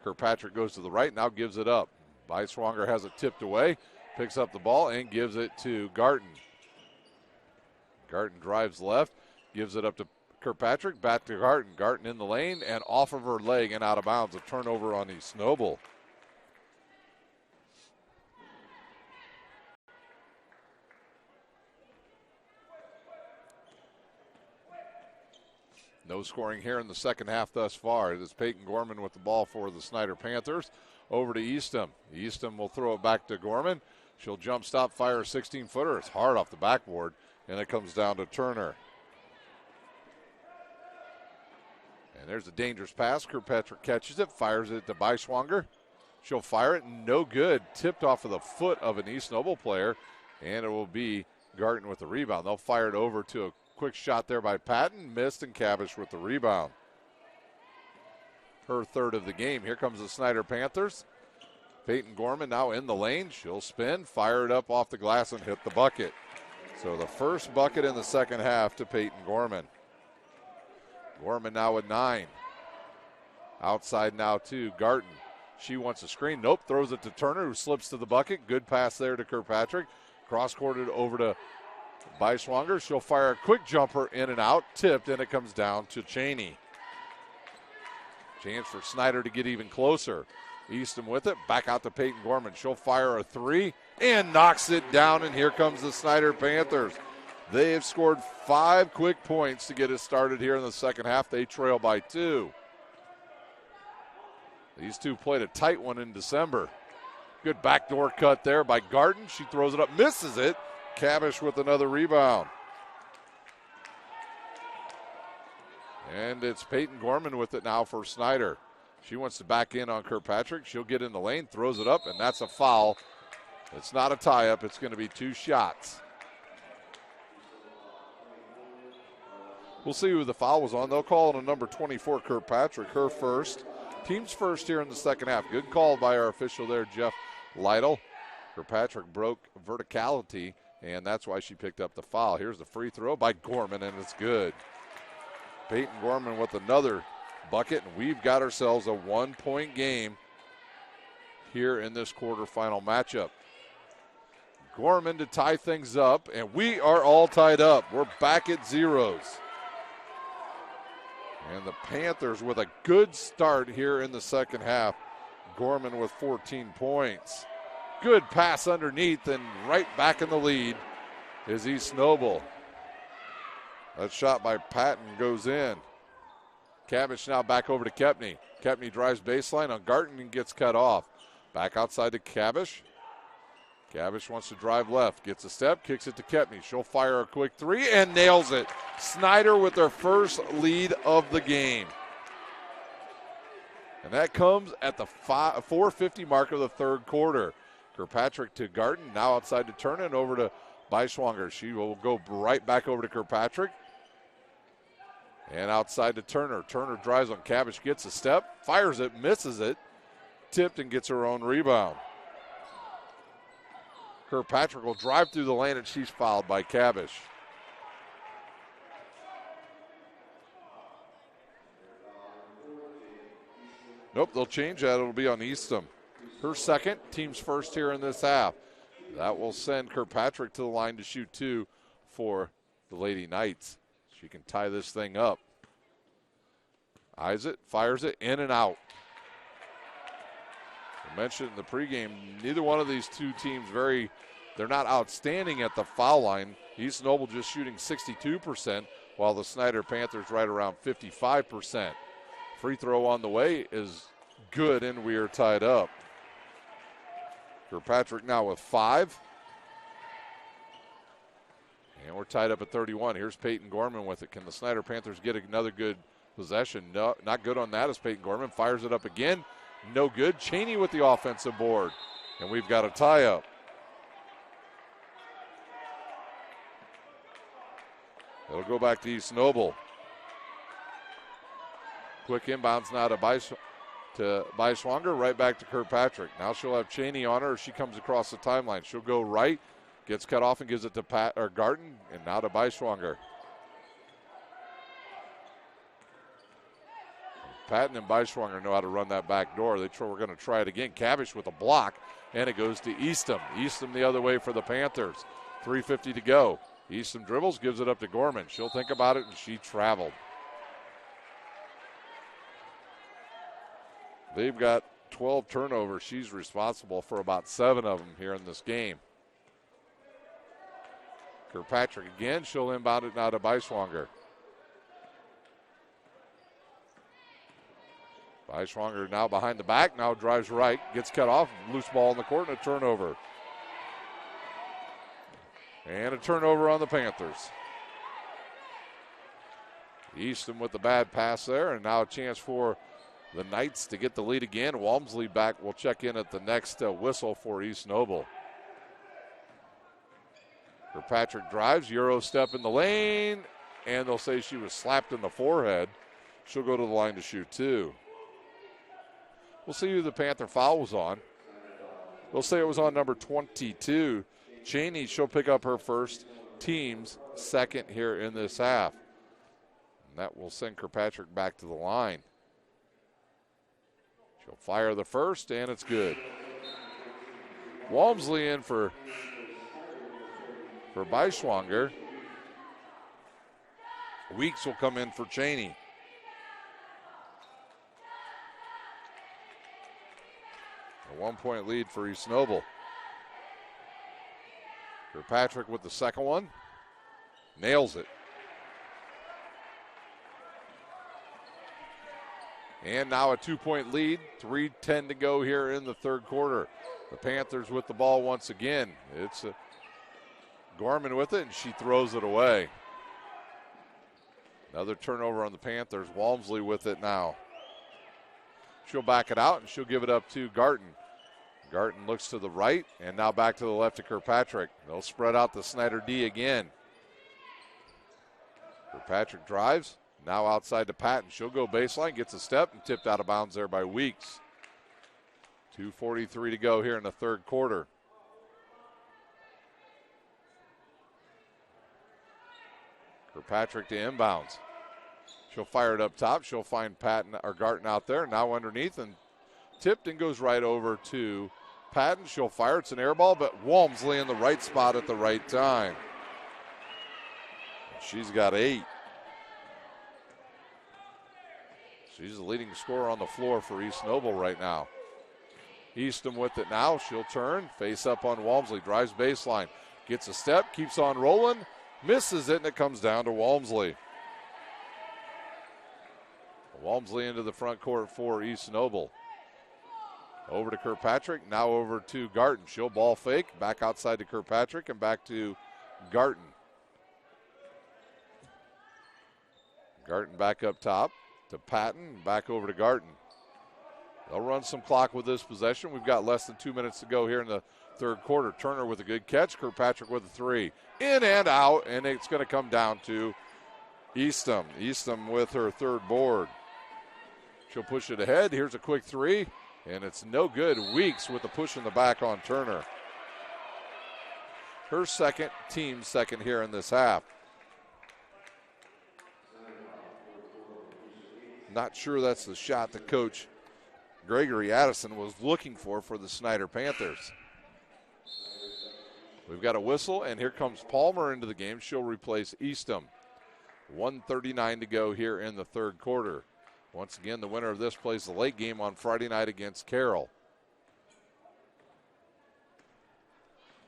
Kirkpatrick goes to the right, now gives it up. Beiswanger has it tipped away, picks up the ball, and gives it to Garton. Garton drives left, gives it up to Kirkpatrick, back to Garton. Garton in the lane and off of her leg and out of bounds. A turnover on East Noble. No scoring here in the second half thus far. It is Peyton Gorman with the ball for the Snider Panthers. Over to Eastham. Eastham will throw it back to Gorman. She'll jump stop, fire a 16-footer. It's hard off the backboard, and it comes down to Turner. And there's a dangerous pass. Kirkpatrick catches it, fires it to Beiswanger. She'll fire it, no good. Tipped off of the foot of an East Noble player, and it will be Garton with the rebound. They'll fire it over to a quick shot there by Patton. Missed, and Cavish with the rebound. Her third of the game. Here comes the Snider Panthers. Peyton Gorman now in the lane. She'll spin, fire it up off the glass, and hit the bucket. So the first bucket in the second half to Peyton Gorman. Gorman now with 9. Outside now to Garton. She wants a screen. Nope, throws it to Turner, who slips to the bucket. Good pass there to Kirkpatrick. Cross-courted over to Beiswanger. She'll fire a quick jumper in and out. Tipped, and it comes down to Cheney. Chance for Snider to get even closer. Eastham with it. Back out to Peyton Gorman. She'll fire a 3 and knocks it down, and here comes the Snider Panthers. They have scored 5 quick points to get us started here in the second half. They trail by 2. These two played a tight one in December. Good backdoor cut there by Garton. She throws it up, misses it. Cavish with another rebound. And it's Peyton Gorman with it now for Snider. She wants to back in on Kirkpatrick. She'll get in the lane, throws it up, and that's a foul. It's not a tie-up. It's going to be 2 shots. We'll see who the foul was on. They'll call it on number 24, Kirkpatrick, her first. Team's first here in the second half. Good call by our official there, Jeff Lytle. Kirkpatrick broke verticality, and that's why she picked up the foul. Here's the free throw by Gorman, and it's good. Peyton Gorman with another bucket, and we've got ourselves a 1-point game here in this quarterfinal matchup. Gorman to tie things up, and we are all tied up. We're back at zeros. And the Panthers with a good start here in the second half. Gorman with 14 points. Good pass underneath, and right back in the lead is East Noble. That shot by Patton goes in. Cavish now back over to Kepney. Kepney drives baseline on Garton and gets cut off. Back outside to Cavish. Cavish wants to drive left, gets a step, kicks it to Kepney. She'll fire a quick 3 and nails it. Snider with their first lead of the game. And that comes at the 4:50 mark of the third quarter. Kirkpatrick to Garton, now outside to Turner and over to Beiswanger. She will go right back over to Kirkpatrick. And outside to Turner. Turner drives on Cavish, gets a step, fires it, misses it, tipped and gets her own rebound. Kirkpatrick will drive through the lane, and she's fouled by Cavish. Nope, they'll change that. It'll be on Eastham. Her second, team's first here in this half. That will send Kirkpatrick to the line to shoot 2 for the Lady Knights. She can tie this thing up. Eyes it, fires it, in and out. I mentioned in the pregame, neither one of these two teams they're not outstanding at the foul line. East Noble just shooting 62%, while the Snider Panthers right around 55%. Free throw on the way is good, and we are tied up. Kirkpatrick now with 5. And we're tied up at 31. Here's Peyton Gorman with it. Can the Snider Panthers get another good possession? No, not good on that as Peyton Gorman fires it up again. No good. Cheney with the offensive board. And we've got a tie-up. It'll go back to East Noble. Quick inbounds now to Beiswanger, right back to Kirkpatrick. Now she'll have Cheney on her as she comes across the timeline. She'll go right, gets cut off and gives it to Garton, and now to Beiswanger. Patton and Beiswanger know how to run that back door. We're going to try it again. Cavish with a block, and it goes to Eastham. Eastham the other way for the Panthers. 3:50 to go. Eastham dribbles, gives it up to Gorman. She'll think about it, and she traveled. They've got 12 turnovers. She's responsible for about 7 of them here in this game. Kirkpatrick again. She'll inbound it now to Beiswanger. Beischwanger now behind the back, now drives right, gets cut off, loose ball in the court, and a turnover. And a turnover on the Panthers. Easton with the bad pass there, and now a chance for the Knights to get the lead again. Walmsley back will check in at the next whistle for East Noble. Kirkpatrick drives, Euro step in the lane, and they'll say she was slapped in the forehead. She'll go to the line to shoot two. We'll see who the Panther foul was on. They'll say it was on number 22. Cheney, she'll pick up her first, team's second here in this half. And that will send Kirkpatrick back to the line. She'll fire the first, and it's good. Walmsley in for Beischwanger. Weeks will come in for Cheney. A 1-point lead for East Noble. Kirkpatrick with the second one. Nails it. And now a 2-point lead. 3:10 to go here in the third quarter. The Panthers with the ball once again. It's Gorman with it, and she throws it away. Another turnover on the Panthers. Walmsley with it now. She'll back it out, and she'll give it up to Garton. Garton looks to the right, and now back to the left to Kirkpatrick. They'll spread out the Snider D again. Kirkpatrick drives, now outside to Patton. She'll go baseline, gets a step, and tipped out of bounds there by Weeks. 2:43 to go here in the third quarter. Kirkpatrick to inbounds. She'll fire it up top. She'll find Patton or Garton out there. Now underneath and tipped and goes right over to Patton. She'll fire. It's an air ball, but Walmsley in the right spot at the right time. She's got 8. She's the leading scorer on the floor for East Noble right now. Easton with it now. She'll turn, face up on Walmsley, drives baseline, gets a step, keeps on rolling, misses it, and it comes down to Walmsley. Walmsley into the front court for East Noble. Over to Kirkpatrick, now over to Garton. She'll ball fake, back outside to Kirkpatrick, and back to Garton. Garton back up top to Patton, back over to Garton. They'll run some clock with this possession. We've got less than 2 minutes to go here in the third quarter. Turner with a good catch. Kirkpatrick with a 3. In and out, and it's going to come down to Eastham. Eastham with her third board. She'll push it ahead. Here's a quick 3, and it's no good. Weeks with the push in the back on Turner. Her second, team second here in this half. Not sure that's the shot that Coach Gregory Addison was looking for the Snider Panthers. We've got a whistle, and here comes Palmer into the game. She'll replace Eastham. 1:39 to go here in the third quarter. Once again, the winner of this plays the late game on Friday night against Carroll.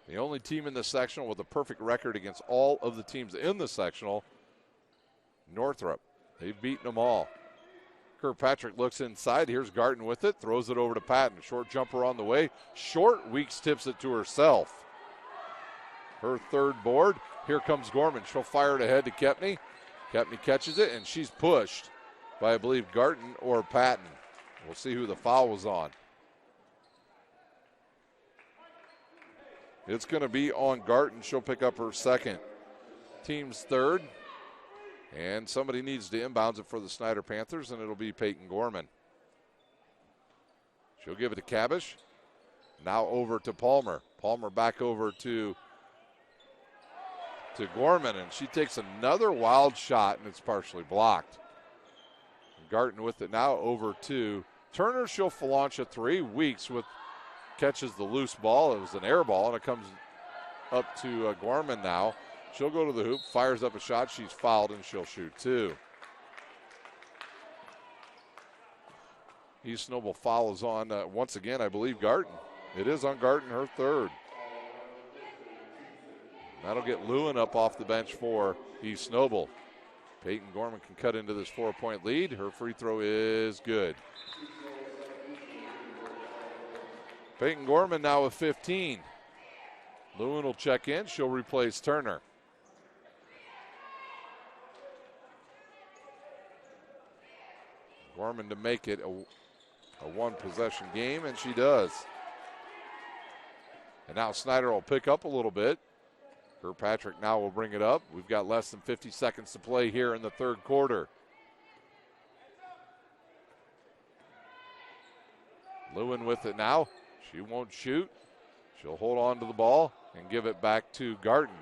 The only team in the sectional with a perfect record against all of the teams in the sectional, Northrop. They've beaten them all. Kirkpatrick looks inside. Here's Garton with it. Throws it over to Patton. Short jumper on the way. Short. Weeks tips it to herself. Her third board. Here comes Gorman. She'll fire it ahead to Kepney. Kepney catches it, and she's pushed by, I believe, Garton or Patton. We'll see who the foul was on. It's going to be on Garton. She'll pick up her second. Team's third. And somebody needs to inbounds it for the Snider Panthers, and it'll be Peyton Gorman. She'll give it to Cabish. Now over to Palmer. Palmer back over to Gorman, and she takes another wild shot, and it's partially blocked. Garton with it now over to Turner. She'll launch a 3. Weeks catches the loose ball. It was an air ball, and it comes up to Gorman now. She'll go to the hoop, fires up a shot. She's fouled, and she'll shoot 2. East Noble foul is on, once again, I believe, Garton. It is on Garton, her third. That'll get Lewin up off the bench for East Noble. Peyton Gorman can cut into this 4-point lead. Her free throw is good. Peyton Gorman now with 15. Lewin will check in. She'll replace Turner. Gorman to make it a one-possession game, and she does. And now Snider will pick up a little bit. Kirkpatrick now will bring it up. We've got less than 50 seconds to play here in the third quarter. Lewin with it now. She won't shoot. She'll hold on to the ball and give it back to Garten.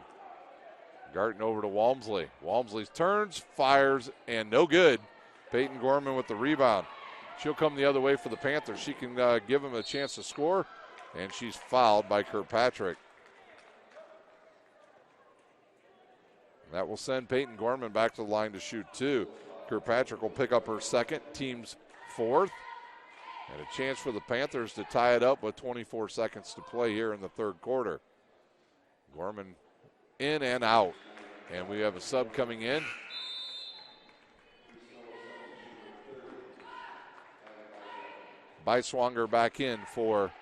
Garten over to Walmsley. Walmsley turns, fires, and no good. Peyton Gorman with the rebound. She'll come the other way for the Panthers. She can give them a chance to score, and she's fouled by Kirkpatrick. That will send Peyton Gorman back to the line to shoot two. Kirkpatrick will pick up her second, team's fourth. And a chance for the Panthers to tie it up with 24 seconds to play here in the third quarter. Gorman in and out. And we have a sub coming in. Beiswanger back in for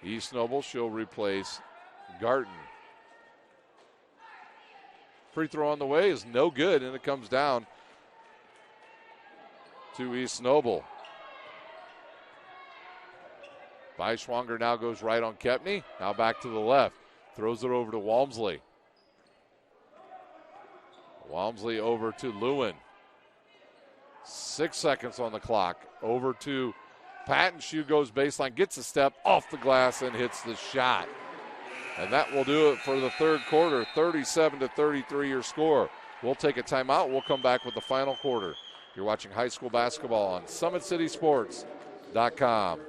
East Noble. She'll replace Garten. Free throw on the way is no good, and it comes down to East Noble. Beiswanger now goes right on Kepney. Now back to the left. Throws it over to Walmsley. Walmsley over to Lewin. 6 seconds on the clock. Over to Patton. Shoe goes baseline, gets a step off the glass and hits the shot. And that will do it for the third quarter. 37-33 your score. We'll take a timeout. We'll come back with the final quarter. You're watching high school basketball on SummitCitySports.com.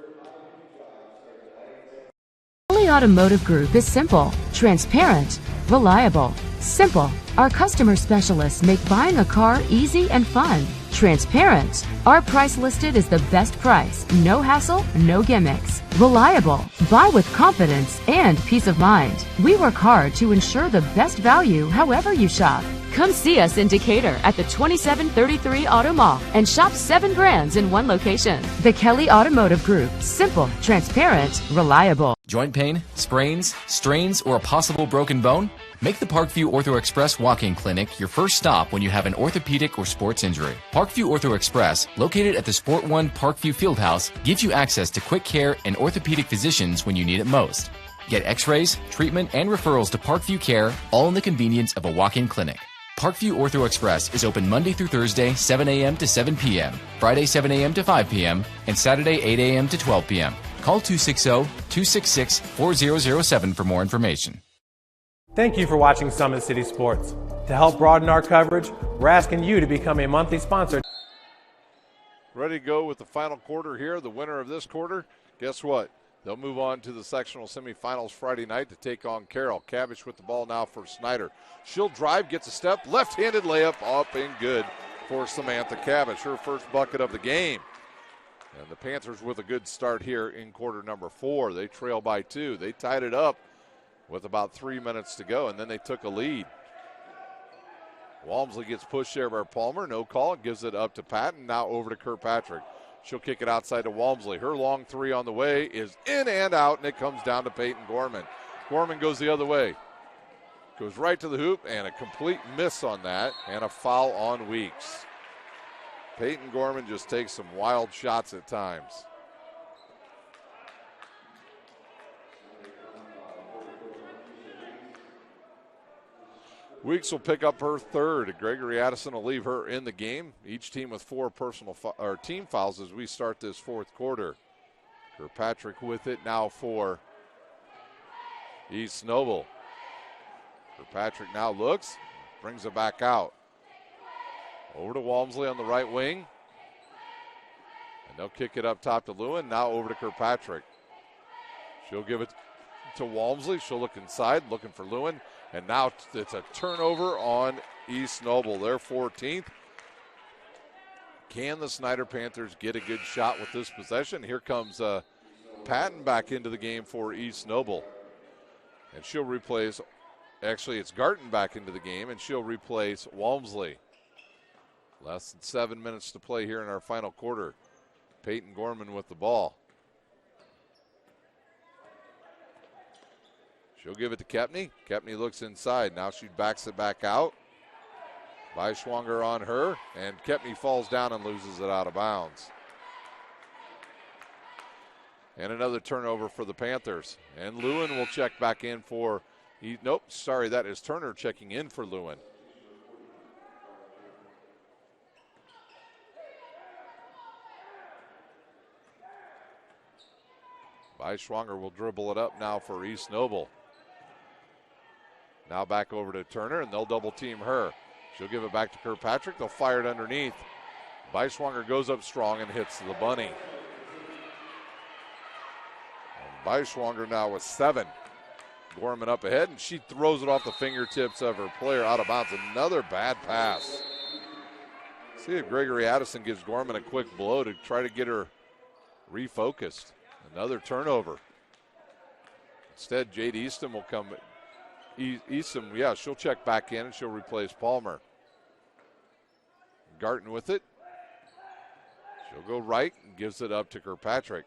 Kelly Automotive Group is simple, transparent, reliable. Simple. Our customer specialists make buying a car easy and fun. Transparent. Our price listed is the best price. No hassle, no gimmicks. Reliable. Buy with confidence and peace of mind. We work hard to ensure the best value however you shop. Come see us in Decatur at the 2733 Auto Mall and shop 7 brands in one location. The Kelly Automotive Group. Simple, transparent, reliable. Joint pain, sprains, strains, or a possible broken bone? Make the Parkview Ortho Express walk-in clinic your first stop when you have an orthopedic or sports injury. Parkview Ortho Express, located at the Sport One Parkview Fieldhouse, gives you access to quick care and orthopedic physicians when you need it most. Get x-rays, treatment, and referrals to Parkview Care, all in the convenience of a walk-in clinic. Parkview Ortho Express is open Monday through Thursday, 7 a.m. to 7 p.m., Friday, 7 a.m. to 5 p.m., and Saturday, 8 a.m. to 12 p.m. Call 260-266-4007 for more information. Thank you for watching Summit City Sports. To help broaden our coverage, we're asking you to become a monthly sponsor. Ready to go with the final quarter here. The winner of this quarter, guess what? They'll move on to the sectional semifinals Friday night to take on Carroll. Cabbage with the ball now for Snider. She'll drive, gets a step, left-handed layup, up and good for Samantha Cabbage, her first bucket of the game. And the Panthers with a good start here in quarter number 4. They trail by 2. They tied it up with about 3 minutes to go, and then they took a lead. Walmsley gets pushed there by Palmer. No call. Gives it up to Patton. Now over to Kirkpatrick. She'll kick it outside to Walmsley. Her long three on the way is in and out, and it comes down to Peyton Gorman. Gorman goes the other way. Goes right to the hoop, and a complete miss on that, and a foul on Weeks. Peyton Gorman just takes some wild shots at times. Weeks will pick up her third. Gregory Addison will leave her in the game. Each team with 4 team fouls as we start this fourth quarter. Kirkpatrick with it now for East Noble. Kirkpatrick now looks, brings it back out. Over to Walmsley on the right wing. And they'll kick it up top to Lewin. Now over to Kirkpatrick. She'll give it to Walmsley. She'll look inside, looking for Lewin. And now it's a turnover on East Noble. Their 14th. Can the Snider Panthers get a good shot with this possession? Here comes Patton back into the game for East Noble. And she'll replace, actually it's Garten back into the game, and she'll replace Walmsley. Less than 7 minutes to play here in our final quarter. Peyton Gorman with the ball. She'll give it to Kepney. Kepney looks inside. Now she backs it back out. Beischwanger on her, and Kepney falls down and loses it out of bounds. And another turnover for the Panthers. And Lewin will check back in for, nope, sorry, that is Turner checking in for Lewin. Beischwanger will dribble it up now for East Noble. Now back over to Turner, and they'll double team her. She'll give it back to Kirkpatrick. They'll fire it underneath. Beischwanger goes up strong and hits the bunny. And Beischwanger now with 7. Gorman up ahead, and she throws it off the fingertips of her player out of bounds. Another bad pass. See if Gregory Addison gives Gorman a quick blow to try to get her refocused. Another turnover. Instead, Jade Easton will come. Easton, yeah, she'll check back in and she'll replace Palmer. Garton with it. She'll go right and gives it up to Kirkpatrick.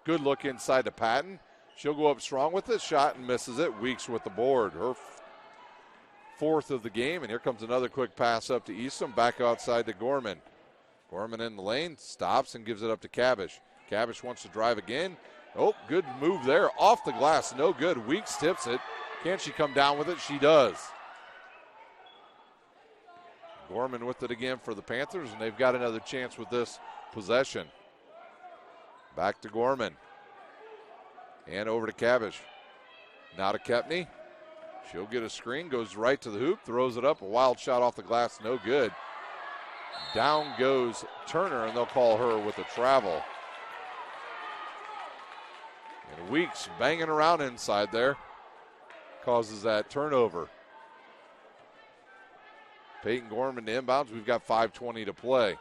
Good look inside to Patton. She'll go up strong with it. Shot and misses it. Weeks with the board. Her 4th of the game. And here comes another quick pass up to Easton. Back outside to Gorman. Gorman in the lane. Stops and gives it up to Cavish. Cavish wants to drive again. Oh, good move there. Off the glass. No good. Weeks tips it. Can she come down with it? She does. Gorman with it again for the Panthers, and they've got another chance with this possession. Back to Gorman. And over to Cavish. Now to Kepney. She'll get a screen, goes right to the hoop, throws it up. A wild shot off the glass, no good. Down goes Turner, and they'll call her with a travel. And Weeks banging around inside there causes that turnover. Peyton Gorman to inbounds. We've got 5:20 to play.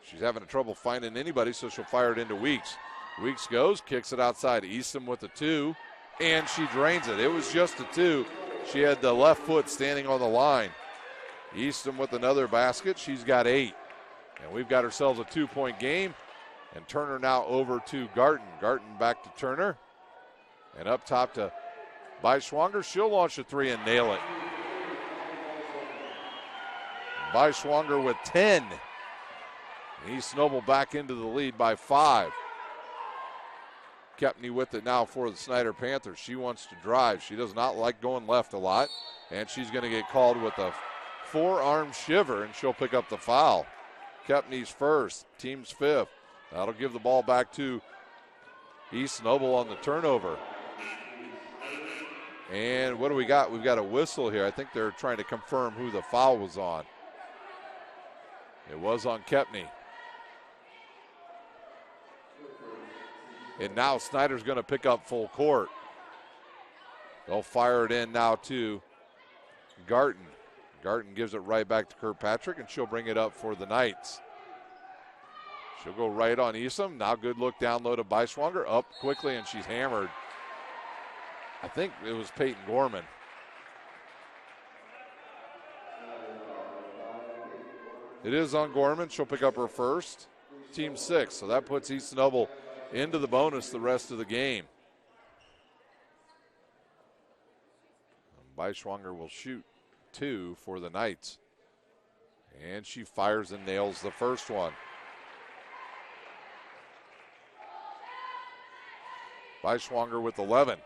She's having trouble finding anybody, so she'll fire it into Weeks. Weeks goes, kicks it outside. Easton with the 2, and she drains it. It was just a 2. She had the left foot standing on the line. Easton with another basket. She's got 8. And we've got ourselves a 2-point game. And Turner now over to Garton. Garton back to Turner. And up top to Beischwanger. She'll launch a 3 and nail it. Beischwanger with 10. East Noble back into the lead by 5. Kepney with it now for the Snider Panthers. She wants to drive. She does not like going left a lot. And she's going to get called with a forearm shiver, and she'll pick up the foul. Kepney's first, team's 5th. That'll give the ball back to East Noble on the turnover. And what do we got? We've got a whistle here. I think they're trying to confirm who the foul was on. It was on Kepney. And now Snider's going to pick up full court. They'll fire it in now to Garton. Garton gives it right back to Kirkpatrick, and she'll bring it up for the Knights. She'll go right on Easton. Now good look down low to Beischwanger. Up quickly, and she's hammered. I think it was Peyton Gorman. It is on Gorman. She'll pick up her first. Team 6, so that puts East Noble into the bonus the rest of the game. Beischwanger will shoot 2 for the Knights. And she fires and nails the first one. Beischwanger with 11.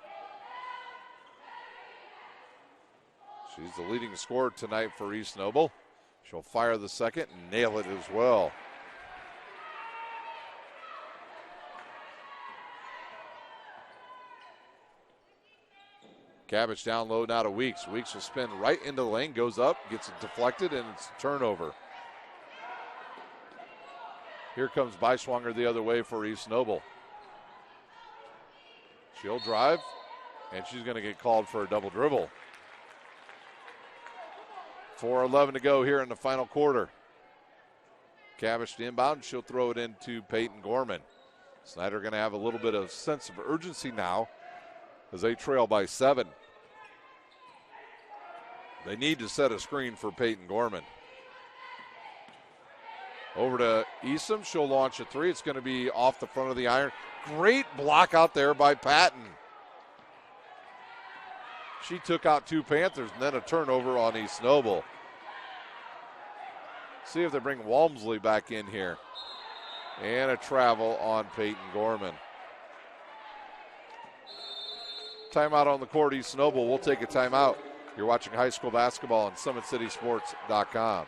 She's the leading scorer tonight for East Noble. She'll fire the second and nail it as well. Cabbage down low now to Weeks. Weeks will spin right into the lane, goes up, gets it deflected, and it's a turnover. Here comes Beischwanger the other way for East Noble. She'll drive, and she's going to get called for a double dribble. 4:11 to go here in the final quarter. Cabbage to inbound. She'll throw it into Peyton Gorman. Snider going to have a little bit of sense of urgency now as they trail by 7. They need to set a screen for Peyton Gorman. Over to Eastham. She'll launch a three. It's going to be off the front of the iron. Great block out there by Patton. She took out two Panthers and then a turnover on East Noble. See if they bring Walmsley back in here. And a travel on Peyton Gorman. Timeout on the court, East Noble. We'll take a timeout. You're watching high school basketball on SummitCitySports.com.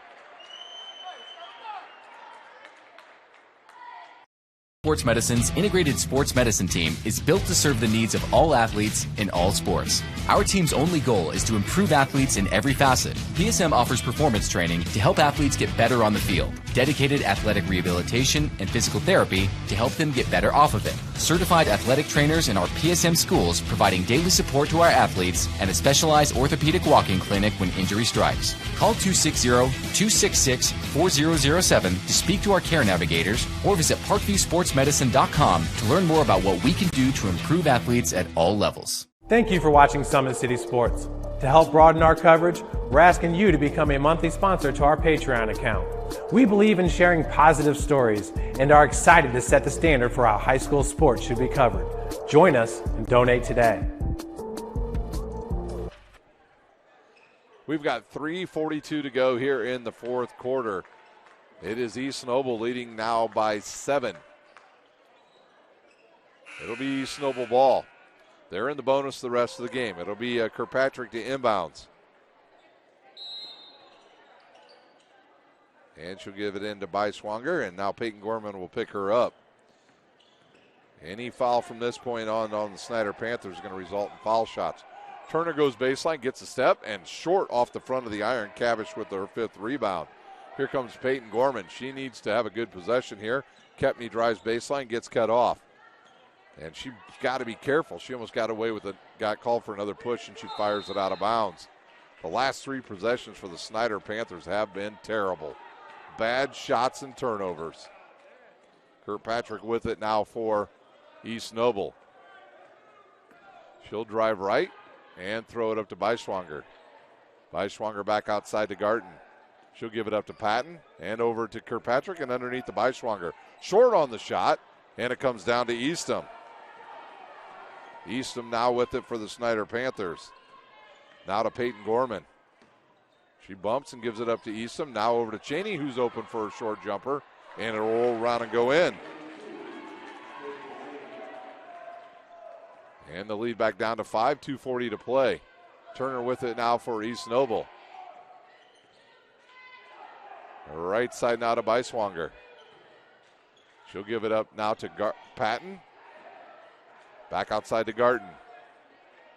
Sports Medicine's integrated sports medicine team is built to serve the needs of all athletes in all sports. Our team's only goal is to improve athletes in every facet. PSM offers performance training to help athletes get better on the field, dedicated athletic rehabilitation and physical therapy to help them get better off of it, certified athletic trainers in our PSM schools providing daily support to our athletes, and a specialized orthopedic walking clinic when injury strikes. Call 260-266-4007 to speak to our care navigators or visit parkviewsportsmedicine.com to learn more about what we can do to improve athletes at all levels. Thank you for watching Summit City Sports. To help broaden our coverage, we're asking you to become a monthly sponsor to our Patreon account. We believe in sharing positive stories and are excited to set the standard for how high school sports should be covered. Join us and donate today. We've got 3:42 to go here in the fourth quarter. It is East Noble leading now by 7. It'll be East Noble ball. They're in the bonus the rest of the game. It'll be Kirkpatrick to inbounds. And she'll give it in to Beiswanger, and now Peyton Gorman will pick her up. Any foul from this point on the Snider Panthers is going to result in foul shots. Turner goes baseline, gets a step, and short off the front of the iron. Cavish with her 5th rebound. Here comes Peyton Gorman. She needs to have a good possession here. Kepney drives baseline, gets cut off. And she's got to be careful. She almost got away with it, got called for another push, and she fires it out of bounds. The last 3 possessions for the Snider Panthers have been terrible. Bad shots and turnovers. Kirkpatrick with it now for East Noble. She'll drive right and throw it up to Beiswanger. Beiswanger back outside to Garten. She'll give it up to Patton and over to Kirkpatrick and underneath the Beiswanger. Short on the shot, and it comes down to Eastham. Eastham now with it for the Snider Panthers. Now to Peyton Gorman. She bumps and gives it up to Eastham. Now over to Cheney, who's open for a short jumper, and it'll roll around and go in. And the lead back down to 5, 2:40 to play. Turner with it now for East Noble. Right side now to Beiswanger. She'll give it up now to Patton. Back outside to Garten.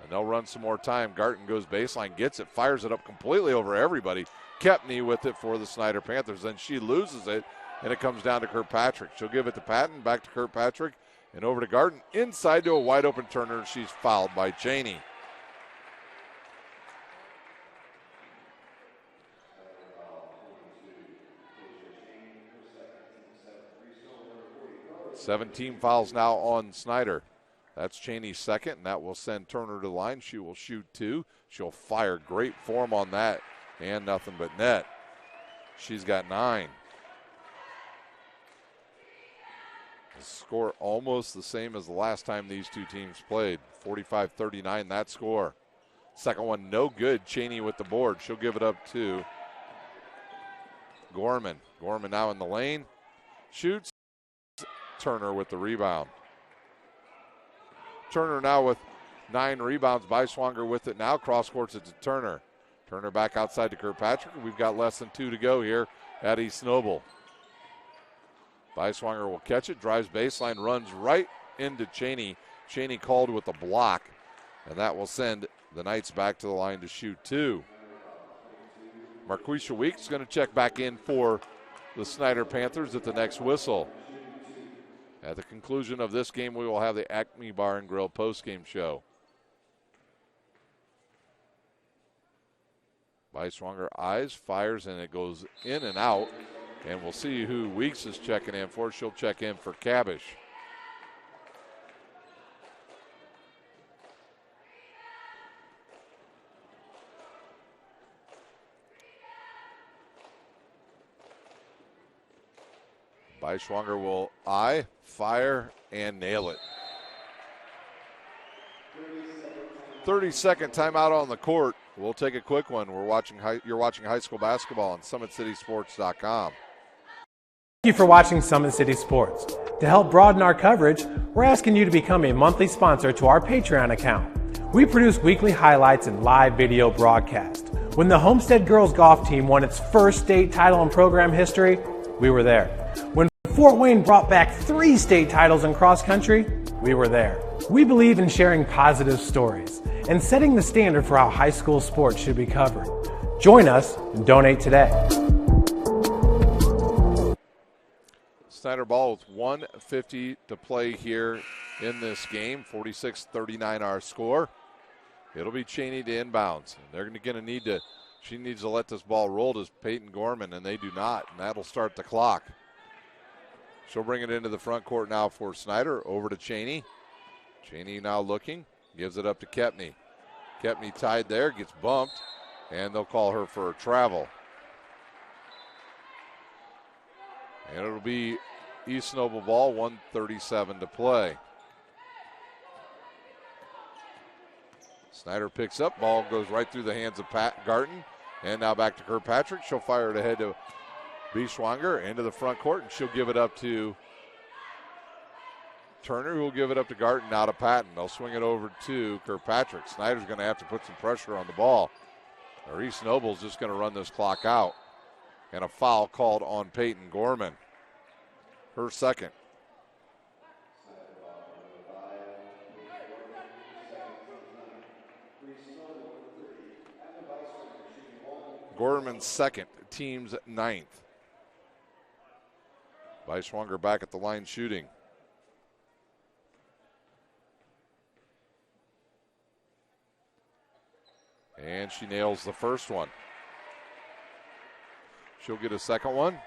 And they'll run some more time. Garten goes baseline, gets it, fires it up completely over everybody. Kepney with it for the Snider Panthers. Then she loses it, and it comes down to Kirkpatrick. She'll give it to Patton, back to Kirkpatrick, and over to Garten. Inside to a wide open Turner, and she's fouled by Cheney. Seventeen fouls now on Snider. That's Cheney's second, and that will send Turner to the line. She will shoot 2. She'll fire. Great form on that, and nothing but net. She's got 9. The score almost the same as the last time these two teams played. 45-39, that score. Second one, no good. Cheney with the board. She'll give it up to Gorman. Gorman now in the lane. Shoots. Turner with the rebound. Turner now with 9 rebounds. Beiswanger with it now. Cross courts it to Turner. Turner back outside to Kirkpatrick. We've got less than 2 to go here at East Noble. Beiswanger will catch it, drives baseline, runs right into Cheney. Cheney called with a block, and that will send the Knights back to the line to shoot 2. Marquisha Weeks going to check back in for the Snider Panthers at the next whistle. At the conclusion of this game, we will have the Acme Bar and Grill postgame show. Beiswanger eyes, fires, and it goes in and out. And we'll see who Weeks is checking in for. She'll check in for Cabish. Beischwanger will fire, and nail it. 30-second timeout on the court. We'll take a quick one. You're watching high school basketball on SummitCitySports.com. Thank you for watching Summit City Sports. To help broaden our coverage, we're asking you to become a monthly sponsor to our Patreon account. We produce weekly highlights and live video broadcasts. When the Homestead girls golf team won its first state title in program history, we were there. When Fort Wayne brought back 3 state titles in cross country, we were there. We believe in sharing positive stories and setting the standard for how high school sports should be covered. Join us and donate today. Snider ball with 1:50 to play here in this game. 46-39 our score. It'll be Cheney to inbounds. And they're going to need to, she needs to let this ball roll to Peyton Gorman, and they do not, and that'll start the clock. She'll bring it into the front court now for Snider. Over to Cheney. Cheney now looking, gives it up to Kepney. Kepney tied there, gets bumped, and they'll call her for a travel. And it'll be East Noble ball, 1:37 to play. Snider picks up, ball goes right through the hands of Pat Garten, and now back to Kirkpatrick. She'll fire it ahead to Beischwanger into the front court, and she'll give it up to Turner, who will give it up to Garten, now to Patton. They'll swing it over to Kirkpatrick. Snider's going to have to put some pressure on the ball, or East Noble's just going to run this clock out. And a foul called on Peyton Gorman. Her second. Gorman's second, team's 9th. Beischwanger back at the line shooting. And she nails the first one. She'll get a second one.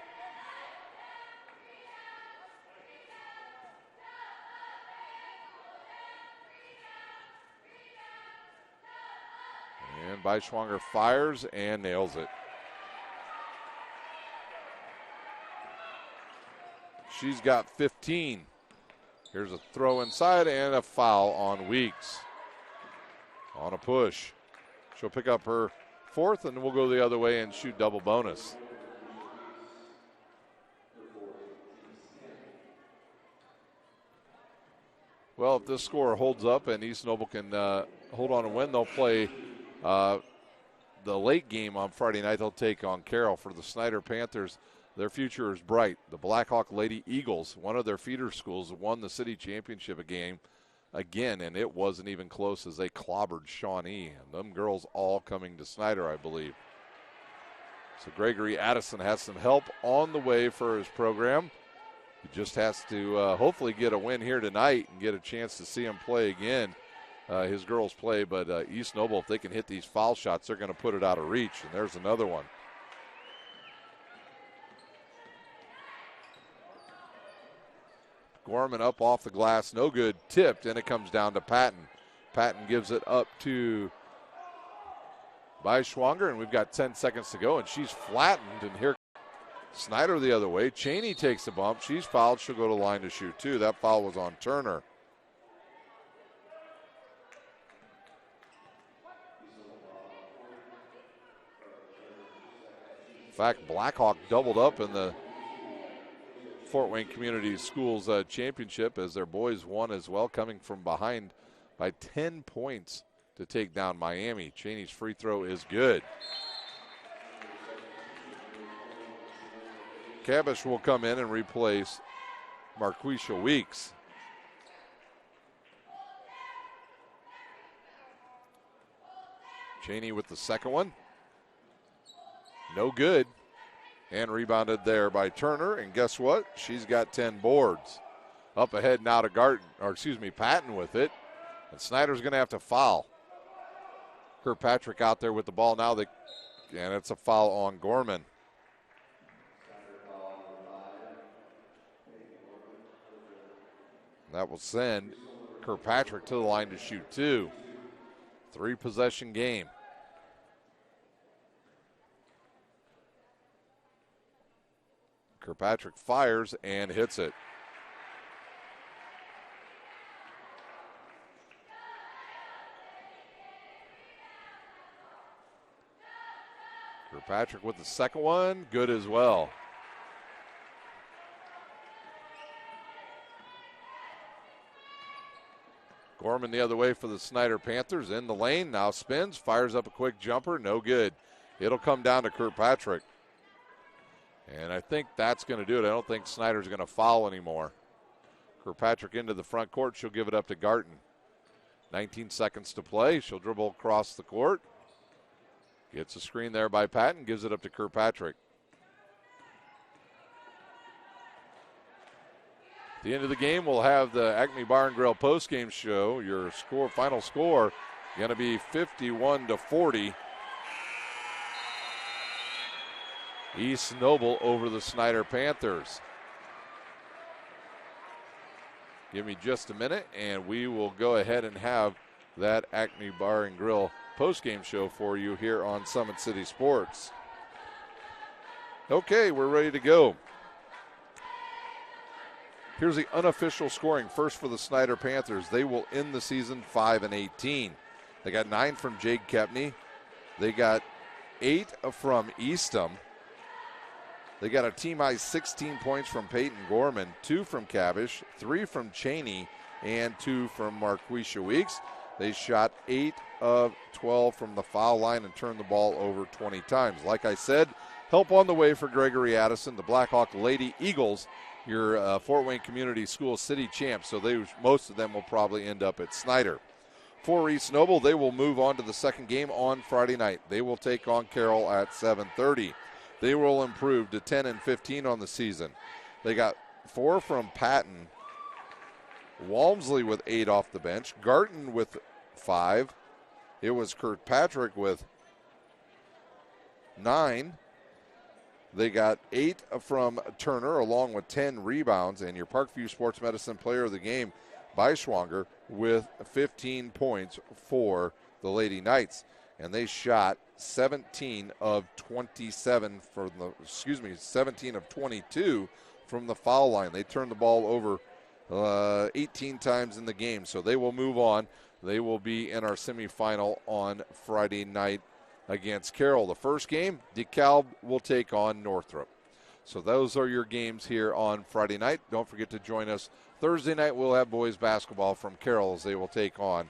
And Beischwanger fires and nails it. She's got 15. Here's a throw inside and a foul on Weeks. On a push. She'll pick up her 4th, and we'll go the other way and shoot double bonus. Well, if this score holds up and East Noble can hold on and win, they'll play the late game on Friday night. They'll take on Carroll. For the Snider Panthers, their future is bright. The Blackhawk Lady Eagles, one of their feeder schools, won the city championship game again, and it wasn't even close as they clobbered Shawnee. And them girls all coming to Snider, I believe. So Gregory Addison has some help on the way for his program. He just has to hopefully get a win here tonight and get a chance to see him play again. His girls play, but East Noble, if they can hit these foul shots, they're going to put it out of reach. And there's another one. Gorman up off the glass, no good, tipped, and it comes down to Patton. Patton gives it up to Beischwanger, and we've got 10 seconds to go, and she's flattened, and here Snider the other way. Cheney takes the bump. She's fouled. She'll go to the line to shoot two. That foul was on Turner. In fact, Blackhawk doubled up in the Fort Wayne Community Schools championship as their boys won as well, coming from behind by 10 points to take down Miami. Cheney's free throw is good. Cabish will come in and replace Marquisha Weeks. Cheney with the second one. No good. And rebounded there by Turner. And guess what? She's got 10 boards. Up ahead now to Patton with it. And Snider's going to have to foul. Kirkpatrick out there with the ball now. And it's a foul on Gorman. That will send Kirkpatrick to the line to shoot two. 3-possession game. Kirkpatrick fires and hits it. Kirkpatrick with the second one, good as well. Gorman the other way for the Snider Panthers, in the lane, now spins, fires up a quick jumper, no good. It'll come down to Kirkpatrick. And I think that's going to do it. I don't think Snider's going to foul anymore. Kirkpatrick into the front court, she'll give it up to Garten. 19 seconds to play, she'll dribble across the court. Gets a screen there by Patton, gives it up to Kirkpatrick. At the end of the game, we'll have the Acme Bar and Grill postgame show. Your final score going to be 51-40. East Noble over the Snider Panthers. Give me just a minute, and we will go ahead and have that Acme Bar and Grill postgame show for you here on Summit City Sports. Okay, we're ready to go. Here's the unofficial scoring. First for the Snider Panthers. They will end the season 5-18. They got 9 from Jake Kepney. They got 8 from Eastham. They got a team high 16 points from Peyton Gorman, 2 from Cavish, 3 from Cheney, and 2 from Marquisha Weeks. They shot 8 of 12 from the foul line and turned the ball over 20 times. Like I said, help on the way for Gregory Addison, the Blackhawk Lady Eagles, your Fort Wayne Community School city champs. So most of them will probably end up at Snider. For East Noble, they will move on to the second game on Friday night. They will take on Carroll at 7:30. They will improve to 10-15 on the season. They got 4 from Patton, Walmsley with 8 off the bench, Garten with 5. It was Kirkpatrick with 9. They got 8 from Turner along with 10 rebounds, and your Parkview Sports Medicine Player of the Game, Beischwanger, with 15 points for the Lady Knights. And they shot 17 of 22 from the foul line. They turned the ball over 18 times in the game, so they will move on. They will be in our semifinal on Friday night against Carroll. The first game, DeKalb will take on Northrop. So those are your games here on Friday night. Don't forget to join us Thursday night. We'll have boys basketball from Carroll as they will take on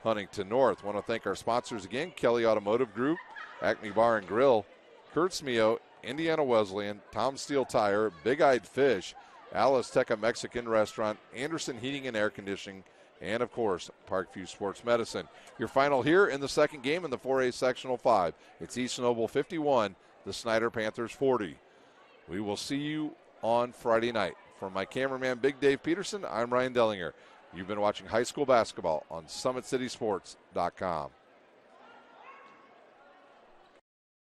Huntington North. Want to thank our sponsors again, Kelly Automotive Group, Acme Bar and Grill, Kurtz Mio, Indiana Wesleyan, Tom Steel Tire, Big Eyed Fish, Alisteca Mexican Restaurant, Anderson Heating and Air Conditioning, and, of course, Parkview Sports Medicine. Your final here in the second game in the 4A Sectional 5. It's East Noble 51, the Snider Panthers 40. We will see you on Friday night. For my cameraman, Big Dave Peterson, I'm Ryan Dellinger. You've been watching high school basketball on SummitCitySports.com.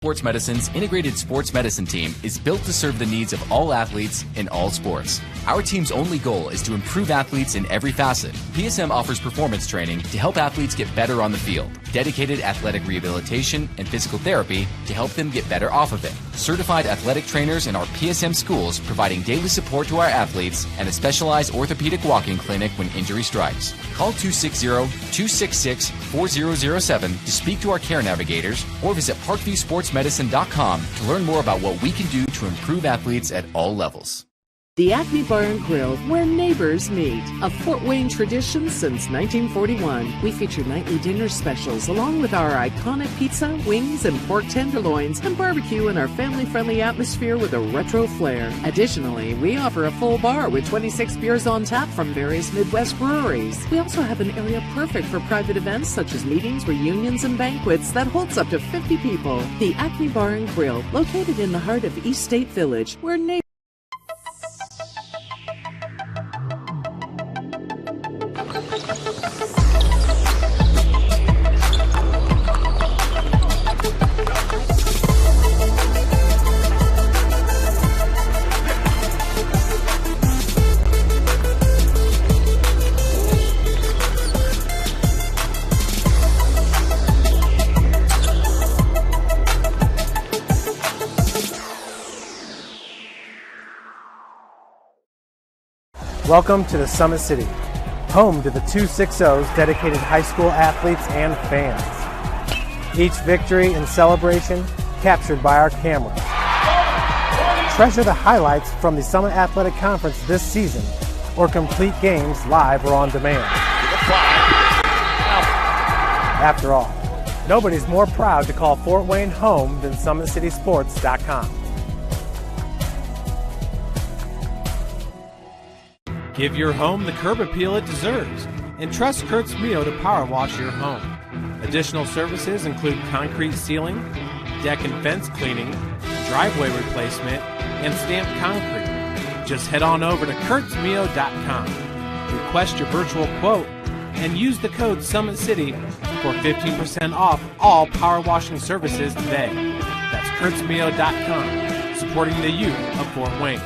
Sports Medicine's integrated sports medicine team is built to serve the needs of all athletes in all sports. Our team's only goal is to improve athletes in every facet. PSM offers performance training to help athletes get better on the field, dedicated athletic rehabilitation and physical therapy to help them get better off of it, certified athletic trainers in our PSM schools providing daily support to our athletes, and a specialized orthopedic walking clinic when injury strikes. Call 260-266-4007 to speak to our care navigators or visit ParkviewSportsMedicine.com to learn more about what we can do to improve athletes at all levels. The Acme Bar and Grill, where neighbors meet. A Fort Wayne tradition since 1941. We feature nightly dinner specials along with our iconic pizza, wings, and pork tenderloins, and barbecue in our family-friendly atmosphere with a retro flair. Additionally, we offer a full bar with 26 beers on tap from various Midwest breweries. We also have an area perfect for private events such as meetings, reunions, and banquets that holds up to 50 people. The Acme Bar and Grill, located in the heart of East State Village, where neighbors Welcome to the Summit City, home to the 260's dedicated high school athletes and fans. Each victory and celebration captured by our camera. Treasure the highlights from the Summit Athletic Conference this season, or complete games live or on demand. After all, nobody's more proud to call Fort Wayne home than SummitCitySports.com. Give your home the curb appeal it deserves, and trust Kurt's Mio to power wash your home. Additional services include concrete sealing, deck and fence cleaning, driveway replacement, and stamped concrete. Just head on over to kurtzmio.com. Request your virtual quote and use the code SummitCity for 15% off all power washing services today. That's kurtzmio.com, supporting the youth of Fort Wayne.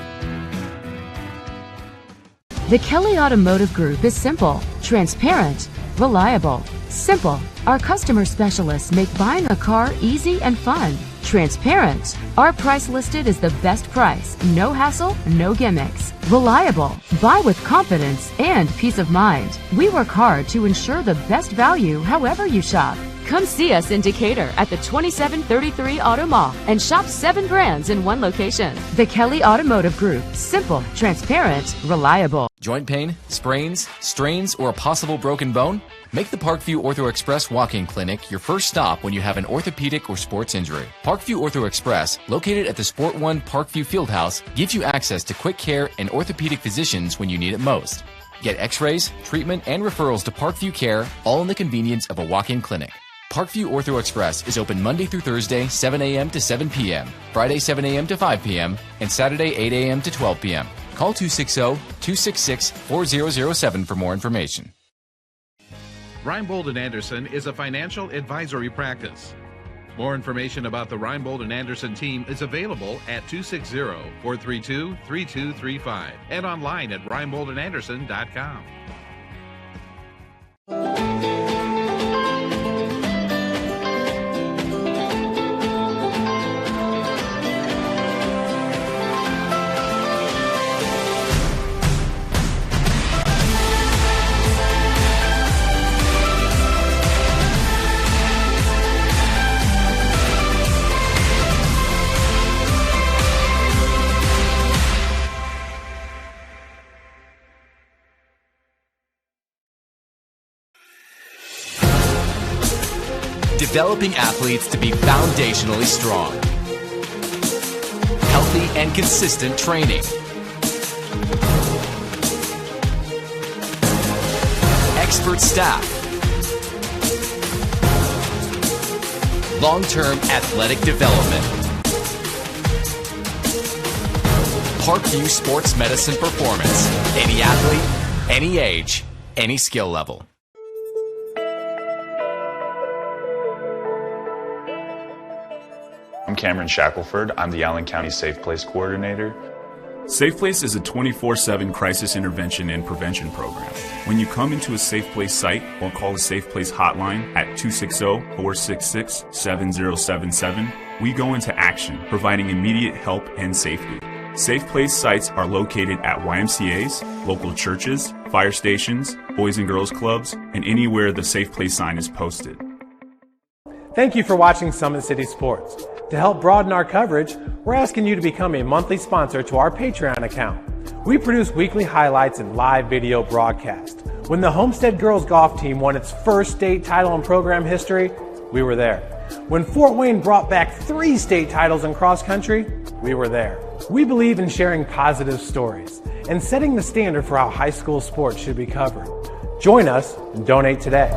The Kelly Automotive Group is simple, transparent, reliable. Simple. Our customer specialists make buying a car easy and fun. Transparent. Our price listed is the best price. No hassle, no gimmicks. Reliable. Buy with confidence and peace of mind. We work hard to ensure the best value however you shop. Come see us in Decatur at the 2733 Auto Mall and shop 7 brands in one location. The Kelly Automotive Group. Simple, transparent, reliable. Joint pain, sprains, strains, or a possible broken bone? Make the Parkview Ortho Express walk-in clinic your first stop when you have an orthopedic or sports injury. Parkview Ortho Express, located at the Sport 1 Parkview Fieldhouse, gives you access to quick care and orthopedic physicians when you need it most. Get x-rays, treatment, and referrals to Parkview Care, all in the convenience of a walk-in clinic. Parkview Ortho Express is open Monday through Thursday, 7 a.m. to 7 p.m., Friday, 7 a.m. to 5 p.m., and Saturday, 8 a.m. to 12 p.m. Call 260-266-4007 for more information. Reinbold & Anderson is a financial advisory practice. More information about the Reinbold & Anderson team is available at 260-432-3235 and online at reinboldandanderson.com. Developing athletes to be foundationally strong. Healthy and consistent training. Expert staff. Long-term athletic development. Parkview Sports Medicine Performance. Any athlete, any age, any skill level. I'm Cameron Shackelford. I'm the Allen County Safe Place Coordinator. Safe Place is a 24/7 crisis intervention and prevention program. When you come into a Safe Place site or call the Safe Place hotline at 260-466-7077, we go into action, providing immediate help and safety. Safe Place sites are located at YMCAs, local churches, fire stations, Boys and Girls Clubs, and anywhere the Safe Place sign is posted. Thank you for watching Summit City Sports. To help broaden our coverage, we're asking you to become a monthly sponsor to our Patreon account. We produce weekly highlights and live video broadcasts. When the Homestead Girls Golf Team won its first state title in program history, we were there. When Fort Wayne brought back 3 state titles in cross country, we were there. We believe in sharing positive stories and setting the standard for how high school sports should be covered. Join us and donate today.